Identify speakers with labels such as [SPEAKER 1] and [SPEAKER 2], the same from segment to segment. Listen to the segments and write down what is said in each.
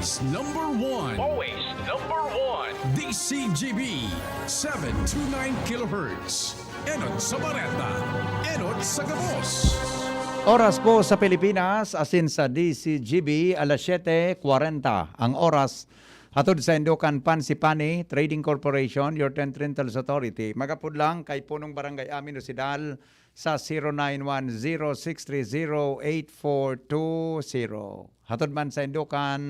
[SPEAKER 1] Always number one.
[SPEAKER 2] Always number one.
[SPEAKER 1] DCGB 729 kHz. Enot sa Bareta. Enot sa Gabos.
[SPEAKER 3] Oras po sa Pilipinas, asin sa DCGB, alas 7:40 ang oras. Hatod sa Indukan Pansipani Trading Corporation, your Tent Rentals Authority. Magapod lang kay punong barangay amin o Sidal sa 0910-630-8420. Hatod man sa Indukan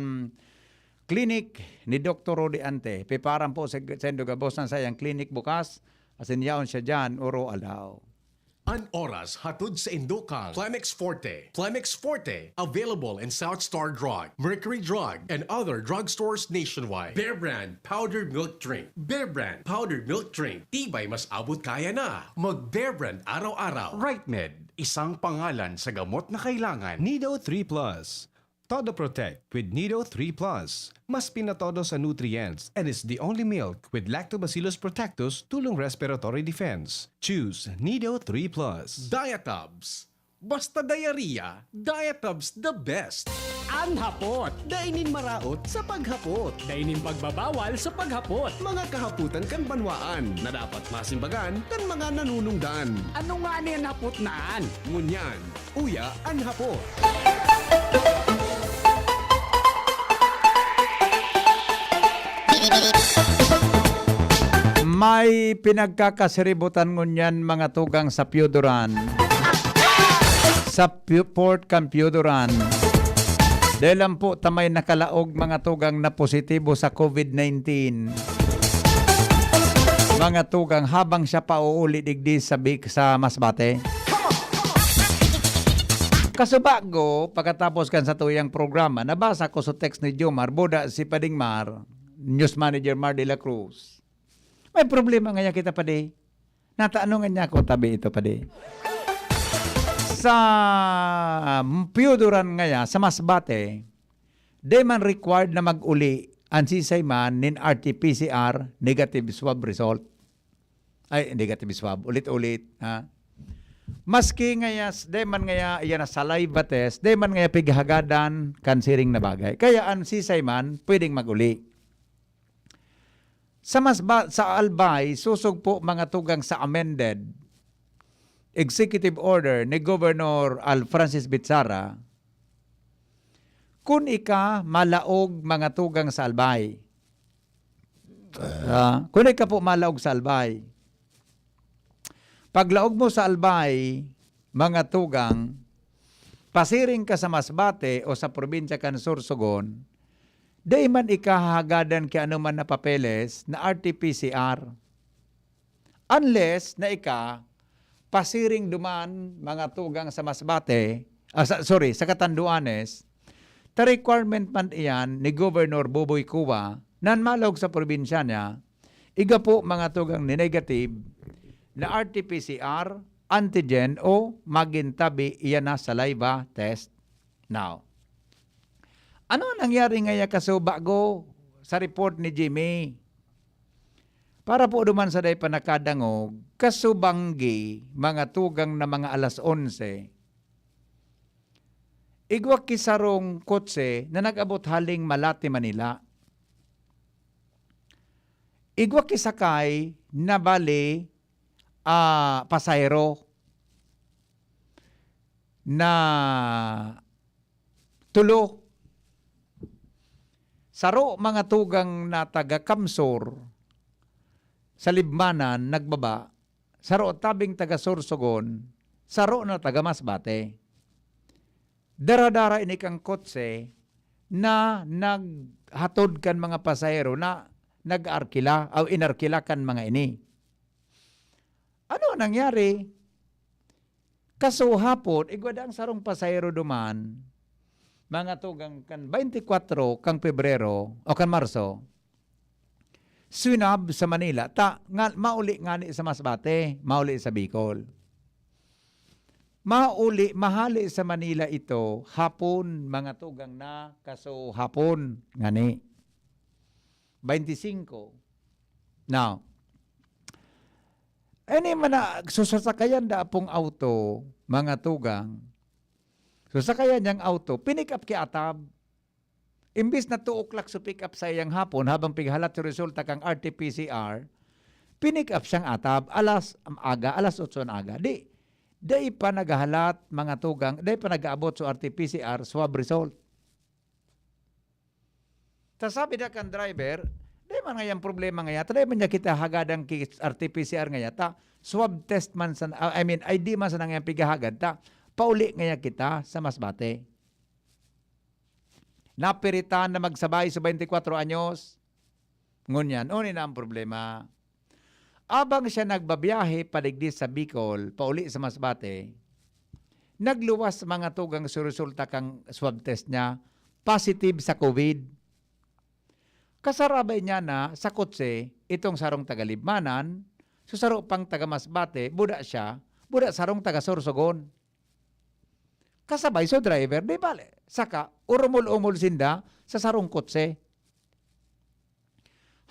[SPEAKER 3] Clinic ni Dr. Rodi Ante. Piparan po sa Indugabos ng sayang clinic bukas. Asin yaon siya dyan, uro alaw.
[SPEAKER 1] An oras hatod sa Indokal. Climex Forte. Climex Forte. Available in South Star Drug, Mercury Drug, and other drugstores nationwide. Bear Brand Powdered Milk Drink. Bear Brand Powdered Milk Drink. Tibay mas abot kaya na. Mag Bear Brand araw-araw.
[SPEAKER 4] RightMed, isang pangalan sa gamot na kailangan. Nido 3 Plus. Todo Protect with Nido 3 Plus. Mas pinatodo sa nutrients and is the only milk with Lactobacillus protectus tulong respiratory defense. Choose Nido 3 Plus.
[SPEAKER 1] Diatabs. Basta diarrhea, Diatabs the best.
[SPEAKER 5] Ang hapot, dainin maraot sa paghapot. Dainin pagbabawal sa paghapot.
[SPEAKER 6] Mga kahaputan kan banwaan na dapat masimbagan kan mga nanunungdan.
[SPEAKER 5] Ano nga niyan hapot naan?
[SPEAKER 6] Ngunyan, uya ang hapot.
[SPEAKER 3] May pinagkakasiributan ngunyan mga tugang sa Piodoran. Sa Port Campiodoran. Dahil lang po tamay nakalaog mga tugang na positibo sa COVID-19. Mga tugang habang siya pa uuli digdi sa Masbate. Kasubago, pagkatapos kan sa tuyang programa, nabasa ko sa text ni Jomar, Boda si Padingmar, News Manager Mar de la Cruz. May problema nga kita pa di. Nataanungan niya ako tabi ito pa di. Sa Piodoran ngaya, sa Masbate, di man required na mag-uli ang sisay man nin RT-PCR negative swab result. Ay, negative swab. Ulit-ulit. Ha? Maski ngaya, di man ngaya, yan na saliva test, di man ngaya pighagadan kansiring na bagay. Kaya ang sisay man, pwedeng mag-uli. Sa Albay, susog po mga tugang sa amended executive order ni Governor Al Francis Bitsara kung ika malaog mga tugang sa Albay. Kung ika po malaog sa Albay. Paglaog mo sa Albay, mga tugang, pasiring ka sa Masbate o sa probinsya kan Sorsogon, di man ikahagadan kay anuman na papeles na RT-PCR. Unless na pasiring duman mga tugang sa Masbate, sa Catanduanes, ta requirement man iyan ni Governor Boboy Cuba nan malog sa probinsya niya, iga po mga tugang ni negative na RT-PCR, antigen o magintabi iyan na saliva test. Now, ano nangyari ngaya kasubago sa report ni Jimmy? Para po duman sa day panakadangog, kasubanggi mga tugang na mga alas 11. Igwak kisarong kotse na nag-abot haling Malate, Manila. Igwak kisakay na bali pasayro na tulo. Saro mga tugang na taga Kamsur sa Libmanan nagbaba, saro tabing taga Sorsogon, saro na taga Masbate. Dara-dara ini kang kotse na naghatod kan mga pasahero na nag-arkila o inarkila kan mga ini. Ano nangyari? Kasuhapon, igwadang sarong pasahero duman, mga tugang kan 24 kang Pebrero o kan Marso, swinab sa Manila, mauli ngani sa Masbate, mauli sa Bicol. Mahali sa Manila ito, hapon, mga tugang na, kaso hapon, ngani. 25. Now, man na, susasakayan da pong auto, mga tugang, So sa kaya niyang auto, pinick up kay Atab. Imbis na 2 o'clock so pick up sa iyang hapon habang pighalat sa resulta kang RT-PCR, pinick up siyang atab alas 8 ng aga. Di pa nagahalat mga tugang, di pa nagaabot sa RT-PCR swab result. Ta sabi na kan driver, di man ngayang problema ngaya, ta di man niya kita hagadang RT-PCR ngaya, ta swab test man sa, ID man sa nangayang pigahagad, ta pauli ngaya kita sa Masbate. Napiritan na magsabay sa 24 anyos. Ngunyan, unin na ang problema. Abang siya nagbabiyahe paligdi sa Bicol, pauli sa Masbate, nagluwas mga tugang sa resulta kang swab test niya, positive sa COVID. Kasarabay niya na sa kotse, itong sarong tagalibmanan, susaro pang taga Masbate, buda sarong taga Sorsogon. Kasabay so driver, di bale. Saka, urumul-umul sinda sa sarong kotse.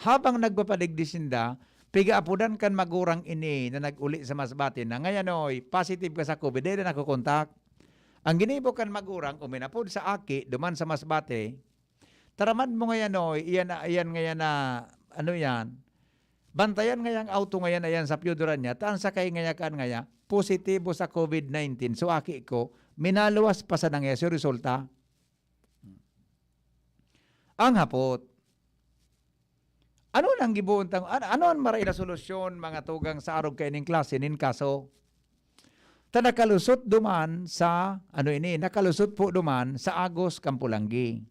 [SPEAKER 3] Habang nagpapaligdi sinda, piga-apudan kan magurang ini na nag-uli sa Masbate na ngayon oy, positive ka sa COVID, di na nakukontak. Ang ginibo kan magurang, uminapod sa Aki, duman sa Masbate, taraman mo ngayon oy, iyan ngayon na, ano yan, bantayan ngayang auto ngayon ayan sa piyuduran niya, taan sakay ngayakan ngaya, positibo sa COVID-19. So Aki ko, minaluwas pa sa nangyayos yung resulta. Ang hapot. Ano nang gibuuntang, ano ang maray na solusyon mga tugang sa arog kaining klase nin kaso? Ta nakalusot duman sa, nakalusot po duman sa Agos Kampulanggi.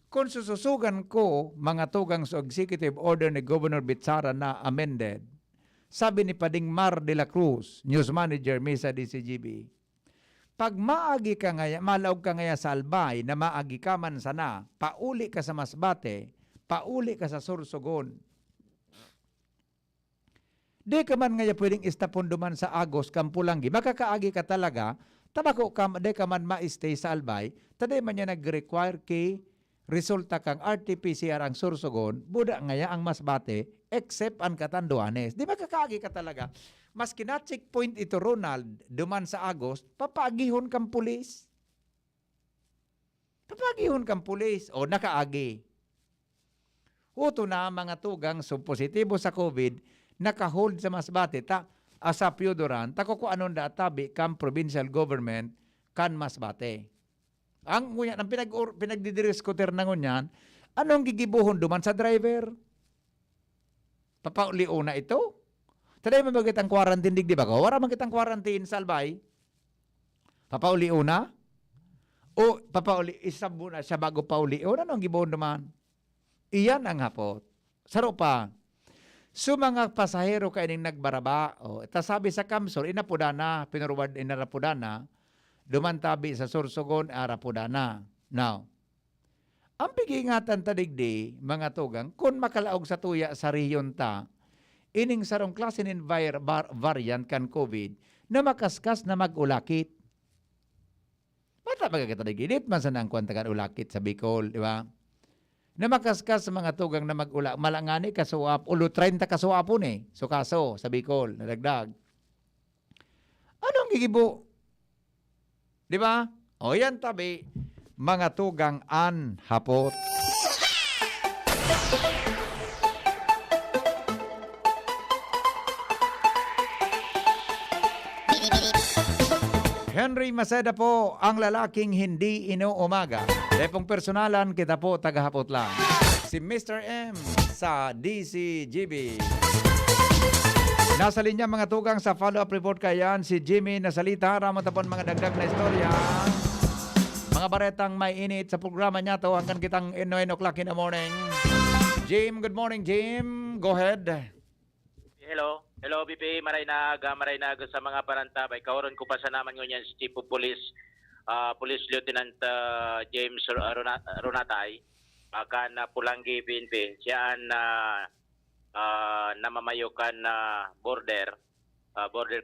[SPEAKER 3] Kung sususugan ko mga tugang sa executive order ni Governor Bitsara na amended, sabi ni Pading Mar de la Cruz, News Manager, Mesa DCGB, pag maagi ka ngaya, malaog ka ngaya sa Albay na maagi ka man sana, pauli ka sa Masbate, pauli ka sa Sorsogon. Di ka man ngaya pwedeng istapon duman sa Agos, Kampulanggi, makakaagi ka talaga, tabako ka, di ka man ma-stay sa Albay, taday man niya nag-require kay resulta kang RT-PCR ang Sorsogon, buda ngaya ang Masbate, except ang Catanduanes. Di makakaagi ka talaga. Mas kina-checkpoint ito, Ronald, duman sa Agos, papagihon kang pulis. Papagihon kang pulis. O, nakaagi. Uto na mga tugang so positibo sa COVID, nakahold sa Masbate, sa Piyudoran, tako ko anon da tabi kam provincial government kan Masbate. Ang ngunyan, ang pinagdidiriskuter na ngunyan, anong gigibuhon duman sa driver? Papauli una ito? Taday mo bagit ang quarantine digdi ba ko? Wala man kitang quarantine sa Albay. Papauli una? O papauli, isab muna siya bago pauli. O anong gibuhon naman? Iyan ang hapot. Saro pa. So mga pasahero kaining nagbaraba. O, sabi sa Kamsor, inapudana, pinuruwad inarapudana, dumantabi sa Sorsogon, arapudana. Now, ang pigingatan tadigdi, mga tugang, kung makalaog sa tuya sa riyon ta, ining sarong klase nin variant kan COVID na makaskas na mag-ulakit. Bata magkakita digidit, man sa nang kwantagan ulakit sa Bicol, di ba? Na makaskas sa mga tugang na mag-ulak, malangani kasuap, ulo 30 kasuapon So kaso sa Bicol, nadagdag. Anong gigibo? Di ba? O yan tabi, mga tugang an hapot. Henry Maceda po, ang lalaking hindi inuumaga. Depong personalan, kita po tagahapot lang. Si Mr. M sa DCGB. Nasa linya mga tugang sa follow-up report kayan, si Jimmy Nasalita, ramon tapon mga dagdag na istorya. Mga baretang may init sa programa niya to hanggang kitang 9 o'clock in the morning. Jim, good morning Jim. Go ahead.
[SPEAKER 7] Hello, BP. Maray na sa mga parantabay. Kawaron ko pa sa naman ngunyan si Chief of Police, Police Lieutenant James Ronatay, na Pulanggi PNP. Siya namamayokan na border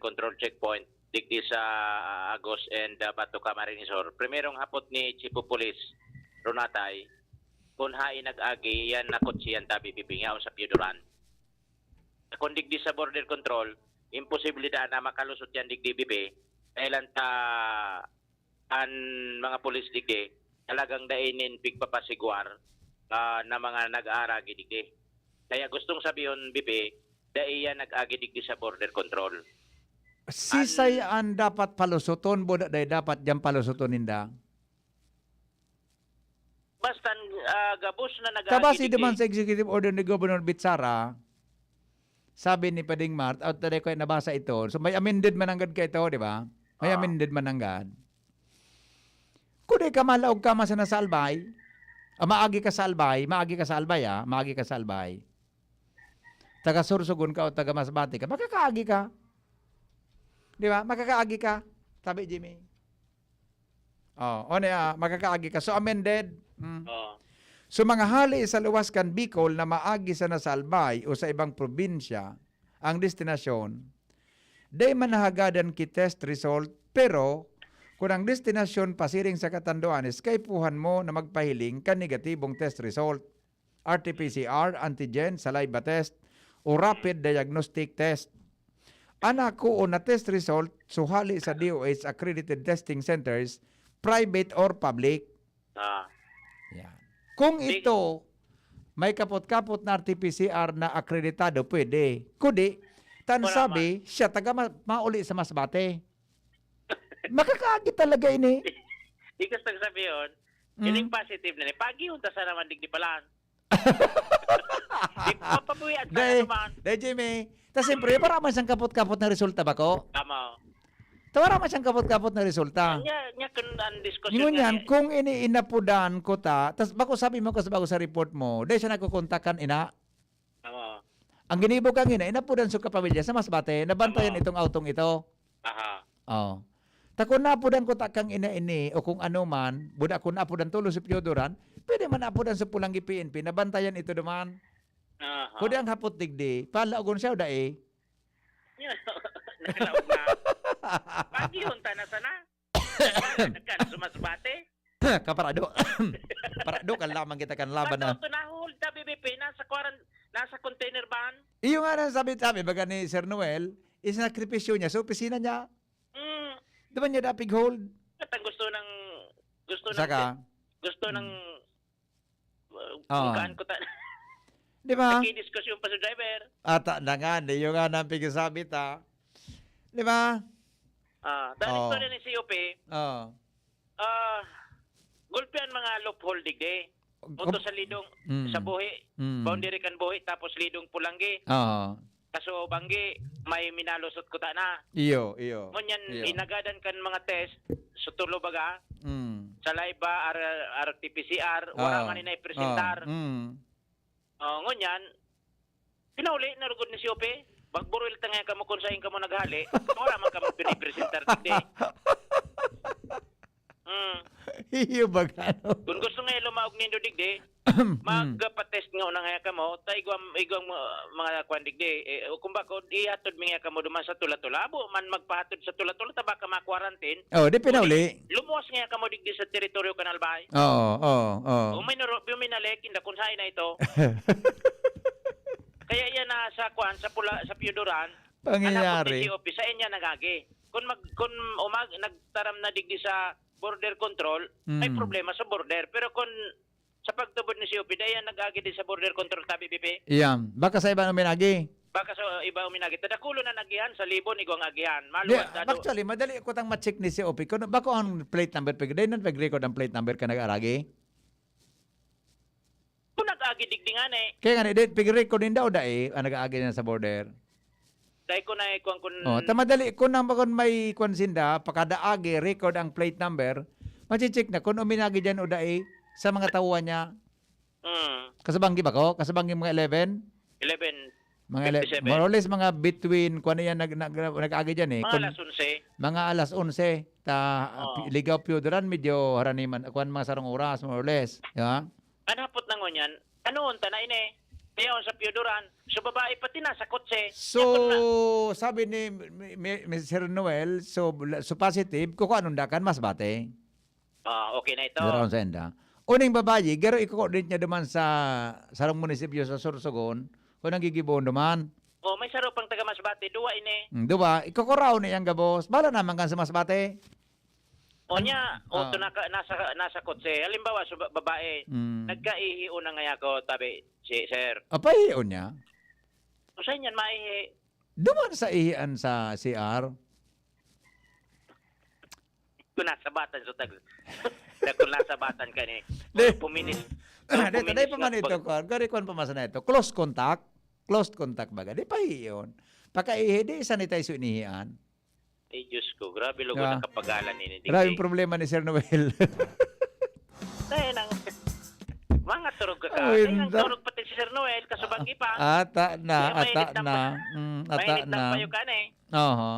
[SPEAKER 7] control checkpoint digdi sa Agos and Bato Camarinesor. Primerong hapot ni Chief of Police Ronatay, kung hain nag-agi, yan nakot siyan tabi pipingaw sa Piyuduran. Kung digdi sa border control, imposibilidad na makalusot yan digdi bibi, dahil ang mga pulis digdi, talagang dainin pigpapasiguar na mga nag-aara gidigdi. Kaya gustong sabihin, BP, daiya nag-agidigdi sa border control.
[SPEAKER 3] Sisay ang dapat palusuton, buda day dapat dyan palusuton ninda.
[SPEAKER 7] Basta gabos na
[SPEAKER 3] Kabasi
[SPEAKER 7] nag-agidigdi.
[SPEAKER 3] naman sa executive order ni Governor Bitsara, sabi ni Pading Mart, out na ko nabasa ito. So may amended mananggad ka ito, di ba? May amended mananggad. Kung di ka malaog ka sa nasalbay, maagi ka sa albay, maagi ka sa albay. Taga Sursugun ka o taga Masbate ka, makakaagi ka. Di ba? Makakaagi ka. Sabi Jimmy. Makakaagi ka. So amended. So mga hali sa luwaskan Bicol na maagi sa nasalbay o sa ibang probinsya ang destinasyon, day manahagadan ki test result, pero kung ang destinasyon pasiring sa Catanduanes, kay puhan mo na magpahiling ka negatibong test result, RT-PCR, antigen, saliva test, o rapid diagnostic test. Anako o na test result, suhali sa DOH accredited testing centers, private or public. Yan. Kung ito, may kapot-kapot na RT-PCR na akreditado, pwede. Kundi, sabi, siya taga mauli sa Masbate. Makakaagi talaga ini.
[SPEAKER 7] Di ka sabi yun, yung positive na ni, pagi yung tasa naman digdi palaan. Di papabuyan ka naman.
[SPEAKER 3] Jimmy, tas siyempre, para man siyang kapot-kapot na resulta ba ko?
[SPEAKER 7] Tama.
[SPEAKER 3] Tawara man siyang kapot-kapot na resulta.
[SPEAKER 7] Nya kun ang diskusyon
[SPEAKER 3] Ngunyan yan, kung inapudan ko ta, tas bako sabi mo kasi bago sa report mo, dahil siya nagkukontakan ina.
[SPEAKER 7] Tama.
[SPEAKER 3] Ang ginibog kang inapudan sa kapamilya sa Masbate, nabantayan itong autong ito.
[SPEAKER 7] Aha.
[SPEAKER 3] Oh. Ta kung napudan ko takang ina-ini o kung ano man, buda kung napudan tulo si Piodoran, pwede man napudan sa pulang PNP, nabantayan ito duman.
[SPEAKER 7] Aha.
[SPEAKER 3] Kundi ang hapot digdi, palaugon siya o dae.
[SPEAKER 7] Nakalaog na. Pagi yung na sana. Nagkan sumasbate.
[SPEAKER 3] Kaparado. Parado kan lamang kita kan laban na.
[SPEAKER 7] Ito na hold ta BBP nasa container van.
[SPEAKER 3] Iyo nga na sabi baga ni Sir Noel, isakripisyo niya sa opisina niya. Di ba niya dapig hold?
[SPEAKER 7] At ang gusto ng
[SPEAKER 3] Saka?
[SPEAKER 7] bukaan ko ta.
[SPEAKER 3] Di ba?
[SPEAKER 7] Nagkidiskusyon pa sa driver.
[SPEAKER 3] Ata na nga, iyo nga na pigisabi ta. Di ba?
[SPEAKER 7] Dahil istorya ni COP, gulpian mga loophole digde. Punto sa lidong sa buhi, boundary kan buhi, tapos lidong pulanggi. Kaso banggi, may minalusot ko ta na.
[SPEAKER 3] Iyo.
[SPEAKER 7] Ngunyan, inagadan kan mga test, sutulo baga, saliva, RT-PCR, wala man na i-presentar. Ngunyan, pinauli na rugod ni COP, magburuil tangay ka mo kung saan ka mo naghali, wala man ka mo pinipresentar digde.
[SPEAKER 3] Iyo ba gano?
[SPEAKER 7] Kung gusto nga lumaog nindo digde, magpa-test nga una nga ka mo, ta igwang mga kwan digde. Kung bako, ihatod mi nga ka mo duman sa tula-tula. Abo man magpahatod sa tula-tula, ta baka ma-quarantine.
[SPEAKER 3] Di pinauli.
[SPEAKER 7] Lumuwas nga ka mo digde sa teritoryo Kanalbay.
[SPEAKER 3] Oo.
[SPEAKER 7] Uminalek, inda kung saan na ito. Kaya yan na sa kwan, sa Piodoran,
[SPEAKER 3] Pangyayari.
[SPEAKER 7] anak ko sa inya nagagi. Kung nagtaram na digdi sa border control, may problema sa border. Pero kung sa pagtubod ni COP, dayan nag-agi din sa border control tabi BP.
[SPEAKER 3] Iyan. Baka sa iba uminagi.
[SPEAKER 7] Baka sa iba uminagi. Tadakulo na nagihan, sa libon igwang agihan.
[SPEAKER 3] Di,
[SPEAKER 7] Maluwas na
[SPEAKER 3] actually, madali ko tang ma-check ni COP. Kung bako ang plate number, dahil nang pag-record ang plate number ka nag-aragi.
[SPEAKER 7] Kung nag-agi digdingan
[SPEAKER 3] Kaya nga, pag-record din daw dahil ang nag-aagi na sa border.
[SPEAKER 7] dahil ko na kung
[SPEAKER 3] Tamadali, kung naman may konsinda, pakadaagi, record ang plate number, machicheck na kung uminagi dyan o dahil sa mga tauhan niya. Kasabanggi ba ko? Kasabanggi mga 11?
[SPEAKER 7] 11,
[SPEAKER 3] Mga
[SPEAKER 7] 57.
[SPEAKER 3] More or less mga between, kung ano yan nag-agi dyan
[SPEAKER 7] Mga alas 11.
[SPEAKER 3] Mga alas 11. Ligaw Piodoran, medyo haraniman. Kuan mga sarong oras, more or less. Yeah?
[SPEAKER 7] Anapot na ngunyan, ano unta na ini? Kaya sa Piodoran, so babae pati na sa kotse.
[SPEAKER 3] So, sabi ni Mr. Noel, so positive, kuko anong dakan, Masbate.
[SPEAKER 7] Okay na ito.
[SPEAKER 3] Around sa enda. Uning babayi, garo iko-coordinate niya duman sa sarong munisipyo sa Sorsogon, kung nagigibon duman.
[SPEAKER 7] May saro pang taga Masbate, duwa ini.
[SPEAKER 3] Diba? Iko-koraw ni yang gabos. Bala naman kan sa Masbate.
[SPEAKER 7] Onya, o nasa kotse. Halimbawa, babae, nagkaihi una nga ako, tabi, sir.
[SPEAKER 3] Apahiyon niya.
[SPEAKER 7] O sa inyan, maihi.
[SPEAKER 3] Duman sa ihian sa CR.
[SPEAKER 7] Kung nasa batan, so tag... Kung nasa batan ka ni. Puminis.
[SPEAKER 3] Dito, dahil pa man ito, gari ko pa mas na ito. Close contact baga. Di pahiyon. Pagkaihi, di sanitize yung inihian.
[SPEAKER 7] Ay, Diyos ko. Grabe lugo
[SPEAKER 3] Ah.
[SPEAKER 7] ng kapagalan ni.
[SPEAKER 3] Maraming problema ni Sir Noel.
[SPEAKER 7] Dahil nang... Mga turog ka ka.
[SPEAKER 3] Ay,
[SPEAKER 7] Dahil nang
[SPEAKER 3] hindi.
[SPEAKER 7] turog pati si Sir Noel, kasabagi pa.
[SPEAKER 3] Ata na.
[SPEAKER 7] Mainit ng payo ka na eh.
[SPEAKER 3] Oo.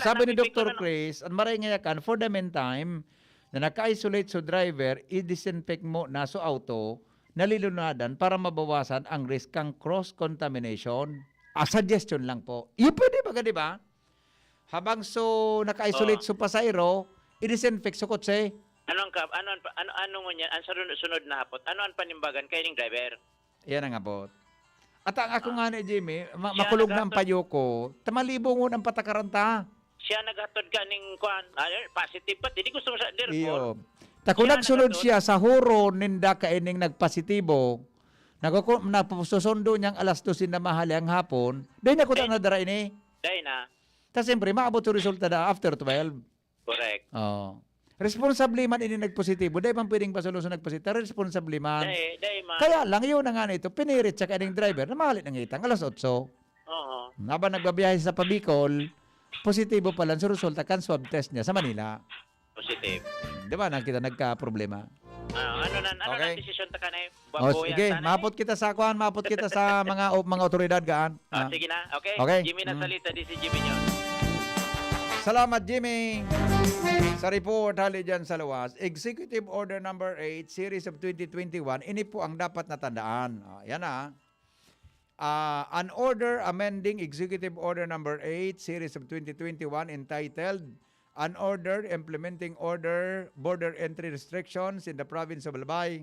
[SPEAKER 3] Sabi ni
[SPEAKER 7] napipig ko
[SPEAKER 3] Dr.
[SPEAKER 7] na-
[SPEAKER 3] Chris, ang maray ngayakan, for the meantime, na naka-isolate sa driver, i-disinfect mo na sa auto, nalilunadan para mabawasan ang risk ng cross-contamination. Suggestion lang po. Yung pwede ba, di ba? Habang naka-isolate sa pasayro, i-disinfect sa kotse.
[SPEAKER 7] Ano ngunyan? Ang sunod na hapot. Ano ang panimbagan kay ning driver?
[SPEAKER 3] Yan ang abot. At ang ako nga ni Jimmy,
[SPEAKER 7] Siya
[SPEAKER 3] makulog na ang
[SPEAKER 7] naghatod.
[SPEAKER 3] payo ko, tamalibong ang patakaranta.
[SPEAKER 7] Siya naghatod ka ning kuan. Positive pa. Hindi gusto mo sa therefore.
[SPEAKER 3] Iyo. Kung
[SPEAKER 7] Siya
[SPEAKER 3] nagsunod
[SPEAKER 7] naghatod.
[SPEAKER 3] siya sa huro ninda kaining nagpositibo, napususundo niyang alas 12 na mahali ang hapon, dahil na ko na nadara ini.
[SPEAKER 7] Dahil na.
[SPEAKER 3] Tapos siyempre, maabot yung resulta na after 12.
[SPEAKER 7] Correct.
[SPEAKER 3] Oh. Responsable man ini nagpositibo, dahil man pwedeng pasolusyon nagpositibo, responsable man.
[SPEAKER 7] Dahil man.
[SPEAKER 3] Kaya lang yun na nga nito, pinirit sa kaining driver na mahalit ng itang alas 8.
[SPEAKER 7] Oo.
[SPEAKER 3] Habang nagbabiyahe sa Pabicol, positibo pa lang sa resulta kan swab test niya sa Manila.
[SPEAKER 7] Positive.
[SPEAKER 3] Di ba nakita nagka-problema?
[SPEAKER 7] Ano
[SPEAKER 3] Okay.
[SPEAKER 7] na desisyon ta ka na
[SPEAKER 3] O sige, mapot kita sa kuan, mapot kita sa mga otoridad gaan.
[SPEAKER 7] Sige na. Okay.
[SPEAKER 3] Okay.
[SPEAKER 7] Jimmy na salita di si Jimmy nyo.
[SPEAKER 3] Salamat Jimmy. Sa report hali dyan sa luwas, Executive Order Number 8, Series of 2021, ini po ang dapat natandaan. Yan na. An order amending Executive Order Number 8, Series of 2021 entitled An Order Implementing Border Entry Restrictions in the Province of Albay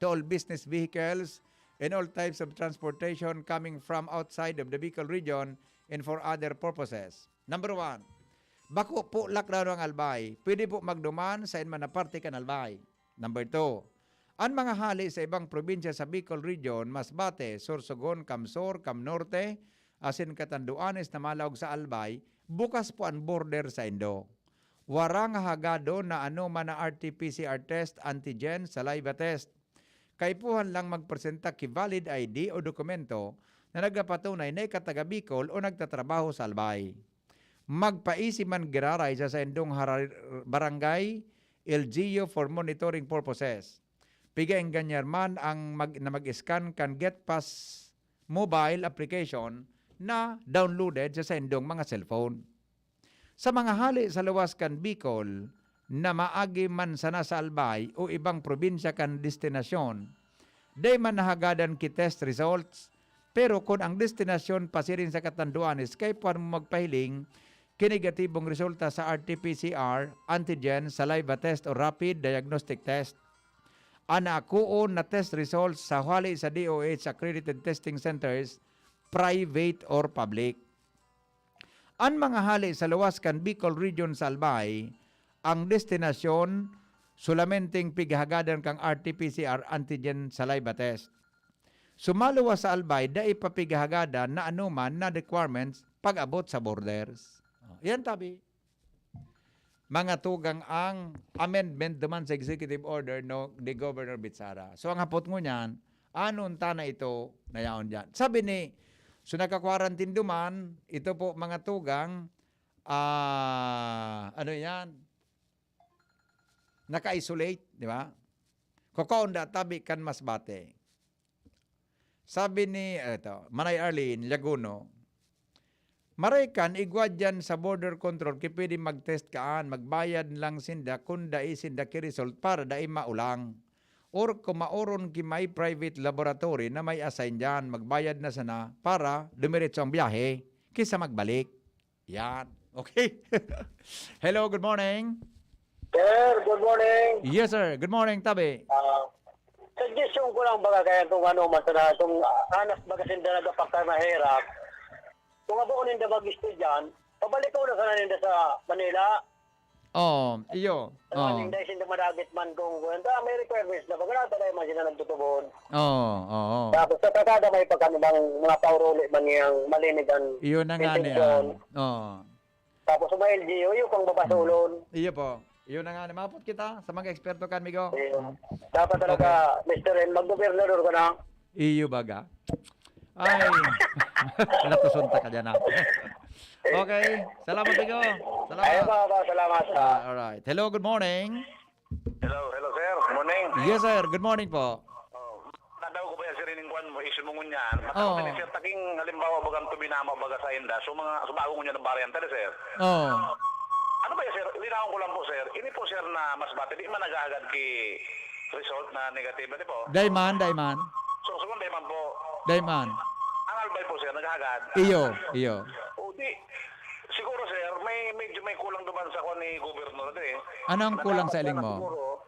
[SPEAKER 3] to all business vehicles and all types of transportation coming from outside of the Bicol region and for other purposes. Number 1, bako po lockdown ang Albay. Pwede po magduman sa inman na parte kan Albay. Number 2, ang mga hali sa ibang probinsya sa Bicol region, Masbate, Sorsogon, Camsor, Camnorte, asin Catanduanes na malawag sa Albay, bukas po ang border sa Indo. Warang hagado na ano man na RT-PCR test, antigen, saliva test. Kaipuhan lang magpresenta ki valid ID o dokumento na nagapatunay na ikataga Bicol o nagtatrabaho sa Albay. Magpaisi man giraray sa Indong Barangay LGU for monitoring purposes. Pigaing ganyan man ang mag-scan kan Get Pass mobile application na downloaded sa Indong mga cellphone. Sa mga hali sa luwas kan Bicol na maagi man sana sa Albay o ibang probinsya kan destinasyon, day man nahagadan ki test results, pero kung ang destinasyon pasirin sa Catanduanes, kay puan mo magpahiling kinigatibong resulta sa RT-PCR, antigen, saliva test o rapid diagnostic test. Anakuon na test results sa hali sa DOH accredited testing centers, private or public. Ang mga hali sa luwas kan Bicol region sa Albay, ang destinasyon sulamenting pighagadan kang RT-PCR antigen saliva test. Sumalawa sa Albay, dai papighagadan na anuman na requirements pag-abot sa borders. Yan tabi. Mga tugang ang amendment duman sa executive order no ni Governor Bitsara. So ang hapot mo niyan, anon ta na ito na yaon dyan. Sabi ni, so nagka-quarantine duman, ito po mga tugang, ano yan? Naka-isolate, di ba? Kokonda tabi kan Masbate. Sabi ni, Manay Arlene, Laguno, maray kan, igwad dyan sa border control, kaya pwede mag-test kaan, magbayad lang sinda, kung dai sinda ki-result para dai maulang. Or kung mauron ki may private laboratory na may assign dyan, magbayad na sana para dumiretso ang biyahe, kaysa magbalik. Yan. Okay? Hello, good morning.
[SPEAKER 8] Sir, good morning.
[SPEAKER 3] Yes, sir. Good morning, tabi.
[SPEAKER 8] Suggestion ko lang baga kaya itong ano man na itong anak baga sinda nagapakar mahirap. Kung abuon ninda mag-estudyan, pabalik ko na sana ninda sa Manila.
[SPEAKER 3] iyo.
[SPEAKER 8] Yung dahil hindi madagit man kung may requirements na pag tayo man sila nagtutubon.
[SPEAKER 3] Oo.
[SPEAKER 8] Tapos sa kakada may pagkanibang mga pauruli man yung malinig ang
[SPEAKER 3] Iyo na nga
[SPEAKER 8] intensyon.
[SPEAKER 3] niyan.
[SPEAKER 8] Tapos sa mga LGU, yung pang babasulon.
[SPEAKER 3] Iyo po. Iyo na nga, mapot kita sa mga eksperto kan, migo.
[SPEAKER 8] Dapat talaga, Mr. N, mag-gobernador ka na.
[SPEAKER 3] Iyo baga. Ay, natusunta ka dyan, ha? Okay, salamat, migo.
[SPEAKER 8] Ayaw
[SPEAKER 3] Salamat.
[SPEAKER 8] ba, salamat.
[SPEAKER 3] Alright. Hello, good morning.
[SPEAKER 9] Hello sir. Good morning.
[SPEAKER 3] Yes, sir. Good morning po.
[SPEAKER 9] Nadaw ko ba yan sir ining kwan mo isin mo ngunyan.
[SPEAKER 3] Oo.
[SPEAKER 9] Matawag ni sir taking halimbawa bagang tubinama baga sa inda. So mga subago ngunyan ng variant tali sir. Ano ba yan sir? Linawin ko lang po sir. Ini po sir na mas bate di man nagagad ki result na negative di po.
[SPEAKER 3] Dayman.
[SPEAKER 9] So sugon ba man po.
[SPEAKER 3] Dayman.
[SPEAKER 9] Ang albay po sir nagagad.
[SPEAKER 3] Iyo.
[SPEAKER 9] O di siguro sir medyo may kulang duman sa kwan ni gobernador din.
[SPEAKER 3] Anong kulang sa iling mo?
[SPEAKER 9] Siguro,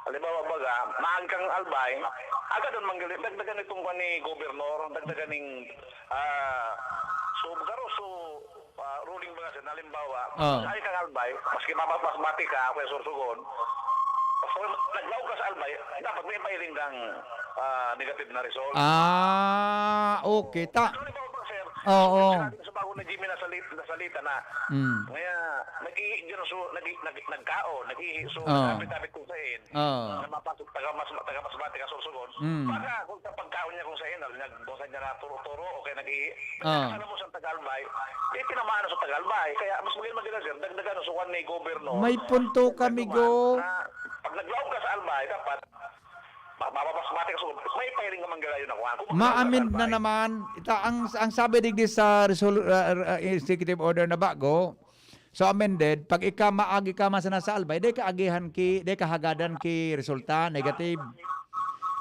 [SPEAKER 9] halimbawa baga, maag kang albay, agad doon manggalit, dagdagan itong kwan ni gobernador, dagdagan ng ruling baga sa halimbawa, ay kang albay, maski mapapasmati ka, kaya sursugon, so naglaw ka sa albay, dapat may pailing kang negative na result.
[SPEAKER 3] Okay.
[SPEAKER 9] So, halimbawa ba, sir,
[SPEAKER 3] Oo.
[SPEAKER 9] sa bago na Jimmy nasalita na, ngaya, nag-ihi dyan so, nagkao, nag-ihi so, kapit-kapit kung sahin, na mapasok, taga-masbati ka sursugon, baka kung pagkaon niya kung sahin, nagbosan niya na turo-turo, okay, nag-ihi, alam mo sa Tagalbay, tinamaan na sa Tagalbay, kaya mas maganda sir, dagdagan sa kwan ni gobyerno.
[SPEAKER 3] May punto kami, go.
[SPEAKER 9] Pag naglaw ka sa albay, dapat, mapapasmati ka so, may pairing naman gala yun ako.
[SPEAKER 3] Maamin na naman. Ang sabi digdi sa executive order na bago, so amended, pag ika maagi ka man sa nasa albay, di ka agihan ki, di ka hagadan ki resulta, negative.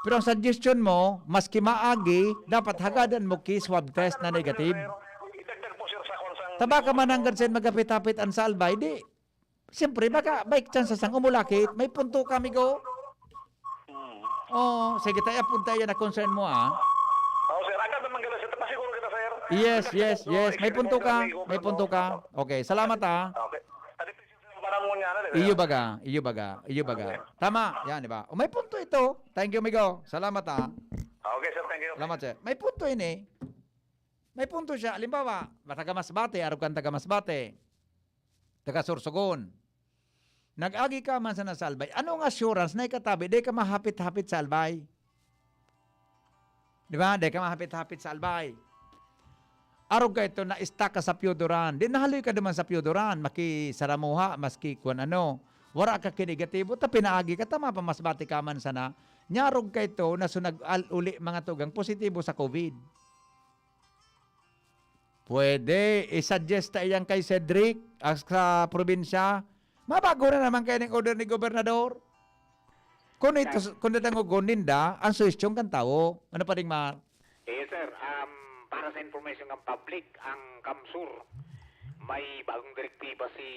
[SPEAKER 3] Pero ang suggestion mo, maski maagi, dapat hagadan mo ki swab test na negative.
[SPEAKER 9] Idagdag po sir sa konsang...
[SPEAKER 3] Taba ka man hanggang sen magkapit-apit ang sa albay, di. Siyempre, baka bike chances ang umulakit, may punto kami, go. Sige tayo, punta yan na concern mo,
[SPEAKER 9] sir, agad naman gala sir, pasiguro kita sir.
[SPEAKER 3] Yes. May punto ka. Okay, salamat,
[SPEAKER 9] Okay. Parang mo niya na,
[SPEAKER 3] Iyo baga. Tama, yan, di ba? May punto ito. Thank you, Migo. Salamat,
[SPEAKER 9] Okay sir, thank you.
[SPEAKER 3] Salamat, sir. May punto ini. May punto siya. Halimbawa, taga Masbate, araw kan taga Masbate. Taga Sorsogon. Nag-agi ka man sa nasalbay. Anong assurance na ikatabi? Di ka mahapit-hapit sa albay. Di ba? Di ka mahapit-hapit sa albay. Araw ka ito na istak ka sa Piodoran. Di nahaloy ka naman sa Piodoran. Maki saramuha, maski kung ano. Wara ka kinegatibo. Ta pinaagi ka. Tama pa Masbate ka man sana. Nyarog ka ito na sunag-uli mga tugang positibo sa COVID. Pwede. I-suggest ta iyang kay Cedric sa probinsya. Mabago na naman kayo ng order ni gobernador. Kung ito ang ugoninda, ang suwestyon kan tao. Ano pa rin, Mar?
[SPEAKER 10] Yes, sir. Para sa information ng public, ang Kamsur, may bagong direktiba si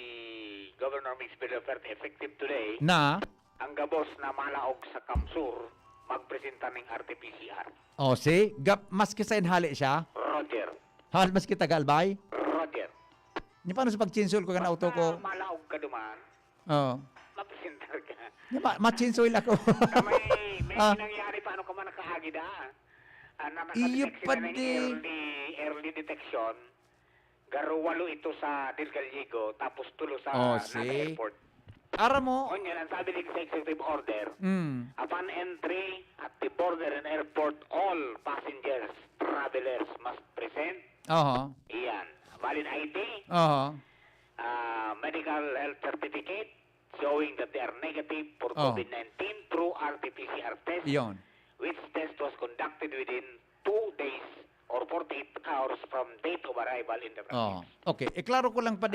[SPEAKER 10] Governor Mix Bedford effective today.
[SPEAKER 3] Na?
[SPEAKER 10] Ang gabos na malaog sa Kamsur, magpresenta ng RT-PCR.
[SPEAKER 3] Si? Maski sa inhali siya?
[SPEAKER 10] Roger.
[SPEAKER 3] Maski tagalbay?
[SPEAKER 10] Roger.
[SPEAKER 3] Di paano sa pag-chinsul ko ka na auto ko?
[SPEAKER 10] Basta malaog ka duman, mapresentar ka.
[SPEAKER 3] Ma-chinsul ako.
[SPEAKER 10] May nangyari paano ka man nakaagi na.
[SPEAKER 3] Iyo pa
[SPEAKER 10] Nakadetect sila ng early detection. Garwalo ito sa Del Gallego, tapos tulo sa nasa airport.
[SPEAKER 3] Ara mo?
[SPEAKER 10] O yan, ang sabi din sa executive order, upon entry at the border and airport, all passengers, travelers must present. Iyan. Valid ID, medical health certificate showing that they are negative for COVID-19 through RT-PCR test, which test was conducted within 2 days or 48 hours from date of arrival in the province.
[SPEAKER 3] Okay, iklaro ko lang pa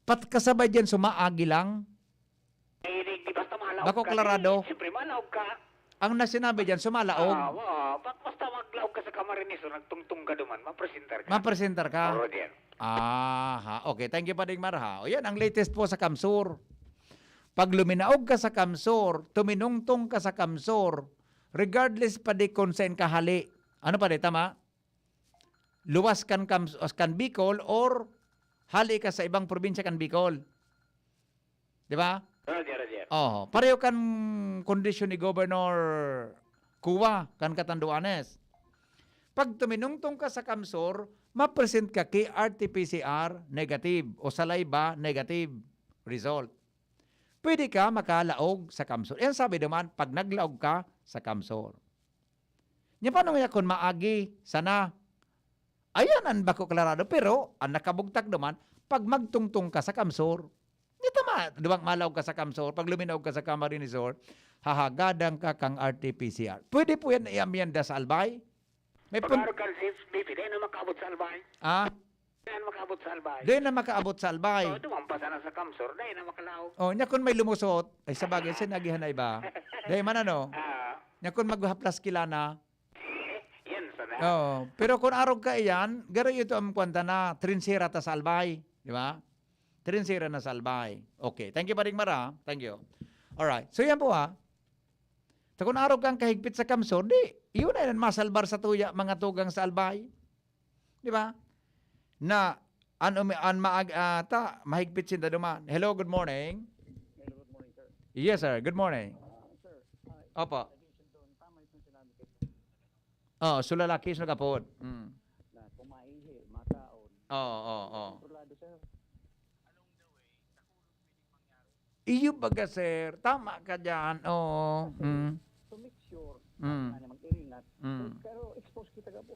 [SPEAKER 3] pat kasabay dyan sumaagi lang?
[SPEAKER 10] Di basta malaog
[SPEAKER 3] Bako
[SPEAKER 10] ka.
[SPEAKER 3] klarado?
[SPEAKER 10] Siyempre malaog ka.
[SPEAKER 3] Ang nasinabi dyan, sumalaog?
[SPEAKER 10] Basta maglaog ka sa Camarines o nagtungtung ka duman, mapresentar ka.
[SPEAKER 3] Mapresentar ka?
[SPEAKER 10] Roger.
[SPEAKER 3] Okay. Thank you pa ding Marha. O yan, ang latest po sa Kamsur. Pag luminaog ka sa Kamsur, tuminungtong ka sa Kamsur, regardless pa di kung saan ka hali. Ano pa di, tama? Luwas kan Bicol or hali ka sa ibang probinsya kan Bicol. Di ba?
[SPEAKER 10] Roger, Roger.
[SPEAKER 3] Oh, pareho kan kondisyon ni Governor Kuwa kan Catanduanes. Pag tuminungtong ka sa Kamsor, ma-present ka kay RT-PCR negative o saliva negative result. Pwede ka makalaog sa Kamsor. Yan sabi naman, pag naglaog ka sa Kamsor. Nya paano nga kung maagi sana? Ayan ang bako klarado. Pero ang nakabugtak naman, pag magtungtong ka sa Kamsor, di tama, duwang malaog ka sa Kamsor, pag luminaog ka sa Camarines Resort, hahagadang ka kang RT-PCR. Pwede po yan iamyenda sa albay. May
[SPEAKER 10] Pag-aro ka si BP, dahil na makaabot sa albay.
[SPEAKER 3] Ah?
[SPEAKER 10] Dahil na makaabot sa albay.
[SPEAKER 3] Doon na makaabot sa albay.
[SPEAKER 10] So, dumampasa na sa Kamsor, dahil na makalaog.
[SPEAKER 3] Oh, nya kun may lumusot, ay sa bagay sinagihan na iba. Dahil man ano, nya kun maghaplas kilana.
[SPEAKER 10] Yan sana.
[SPEAKER 3] Oh, pero kung arog ka iyan, garo ito ang kwenta na trinsira ta sa albay, di ba? Trinsira na sa albay. Okay, thank you Paring Mara. Thank you. All right. So yan po ha. So kung arog kang kahigpit sa Kamsor, di, yun na yan masalbar sa tuya mga tugang sa albay. Di ba? Na mahigpit sinta duman. Hello, good morning.
[SPEAKER 8] Hello, good morning, sir.
[SPEAKER 3] Yes, sir. Good morning.
[SPEAKER 8] Sir,
[SPEAKER 3] Opo.
[SPEAKER 8] tama yung sinabi ko
[SPEAKER 3] Oh, sulalaki sa kapod.
[SPEAKER 8] na kung maihi, makaon.
[SPEAKER 3] Oo.
[SPEAKER 8] Kontrolado, sir.
[SPEAKER 3] Iyo baga, sir. Tama ka dyan. Oo.
[SPEAKER 8] To make sure,
[SPEAKER 3] Mm.
[SPEAKER 8] na mag-iringat.
[SPEAKER 3] Mm.
[SPEAKER 8] Pero expose kita ka po.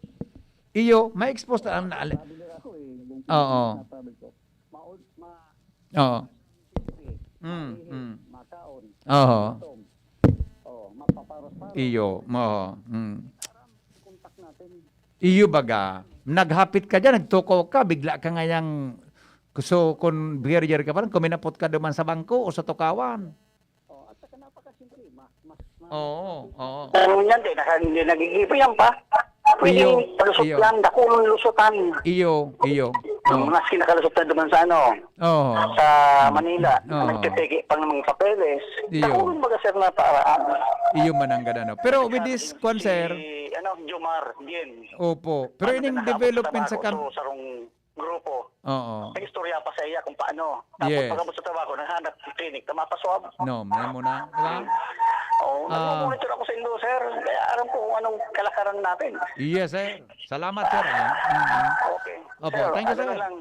[SPEAKER 3] Iyo, may expose na ang naali.
[SPEAKER 8] Sabi nila ako yung
[SPEAKER 3] Oo.
[SPEAKER 8] sinasabi ko.
[SPEAKER 3] Oo.
[SPEAKER 8] Maihi,
[SPEAKER 3] Mm.
[SPEAKER 8] makaon.
[SPEAKER 3] Oo.
[SPEAKER 8] Tom. Mapaparos-paros.
[SPEAKER 3] Iyo. Oo.
[SPEAKER 8] Contact natin.
[SPEAKER 3] Iyo baga. Naghapit ka dyan, nagtuko ka, bigla ka ngayang so, kung barrier ka parang kuminapot ka duman sa bangko o sa tukawan.
[SPEAKER 8] At saka napakasimple.
[SPEAKER 3] Oo.
[SPEAKER 8] Ano yan, hindi nagigibo yan pa.
[SPEAKER 3] Iyo.
[SPEAKER 8] Pwede palusot yan, dakulong lusutan.
[SPEAKER 3] Iyo.
[SPEAKER 8] Mas kinakalusot na duman sa
[SPEAKER 3] Oo.
[SPEAKER 8] sa Manila.
[SPEAKER 3] Oo.
[SPEAKER 8] Nagtitigi pang ng mga papeles.
[SPEAKER 3] Iyo.
[SPEAKER 8] Dakulong baga sir na paraan.
[SPEAKER 3] Iyo man ang ganano. Pero with this concern,
[SPEAKER 8] Jomar, Dien.
[SPEAKER 3] opo. Pero ining development sa
[SPEAKER 8] sa rong grupo.
[SPEAKER 3] Oo.
[SPEAKER 8] May istorya pa sa iya kung paano. Tapos
[SPEAKER 3] Yes.
[SPEAKER 8] pagkabot sa trabaho, naghanap ng clinic, tamapaswab.
[SPEAKER 3] No, may muna. Diba?
[SPEAKER 8] Oo, nag-monitor ako sa Indo, sir. Kaya alam ko kung anong kalakaran natin.
[SPEAKER 3] Yes, sir. Salamat, sir.
[SPEAKER 8] Okay.
[SPEAKER 3] Opo,
[SPEAKER 8] Sir,
[SPEAKER 3] thank you,
[SPEAKER 8] ano
[SPEAKER 3] sir.
[SPEAKER 8] na lang,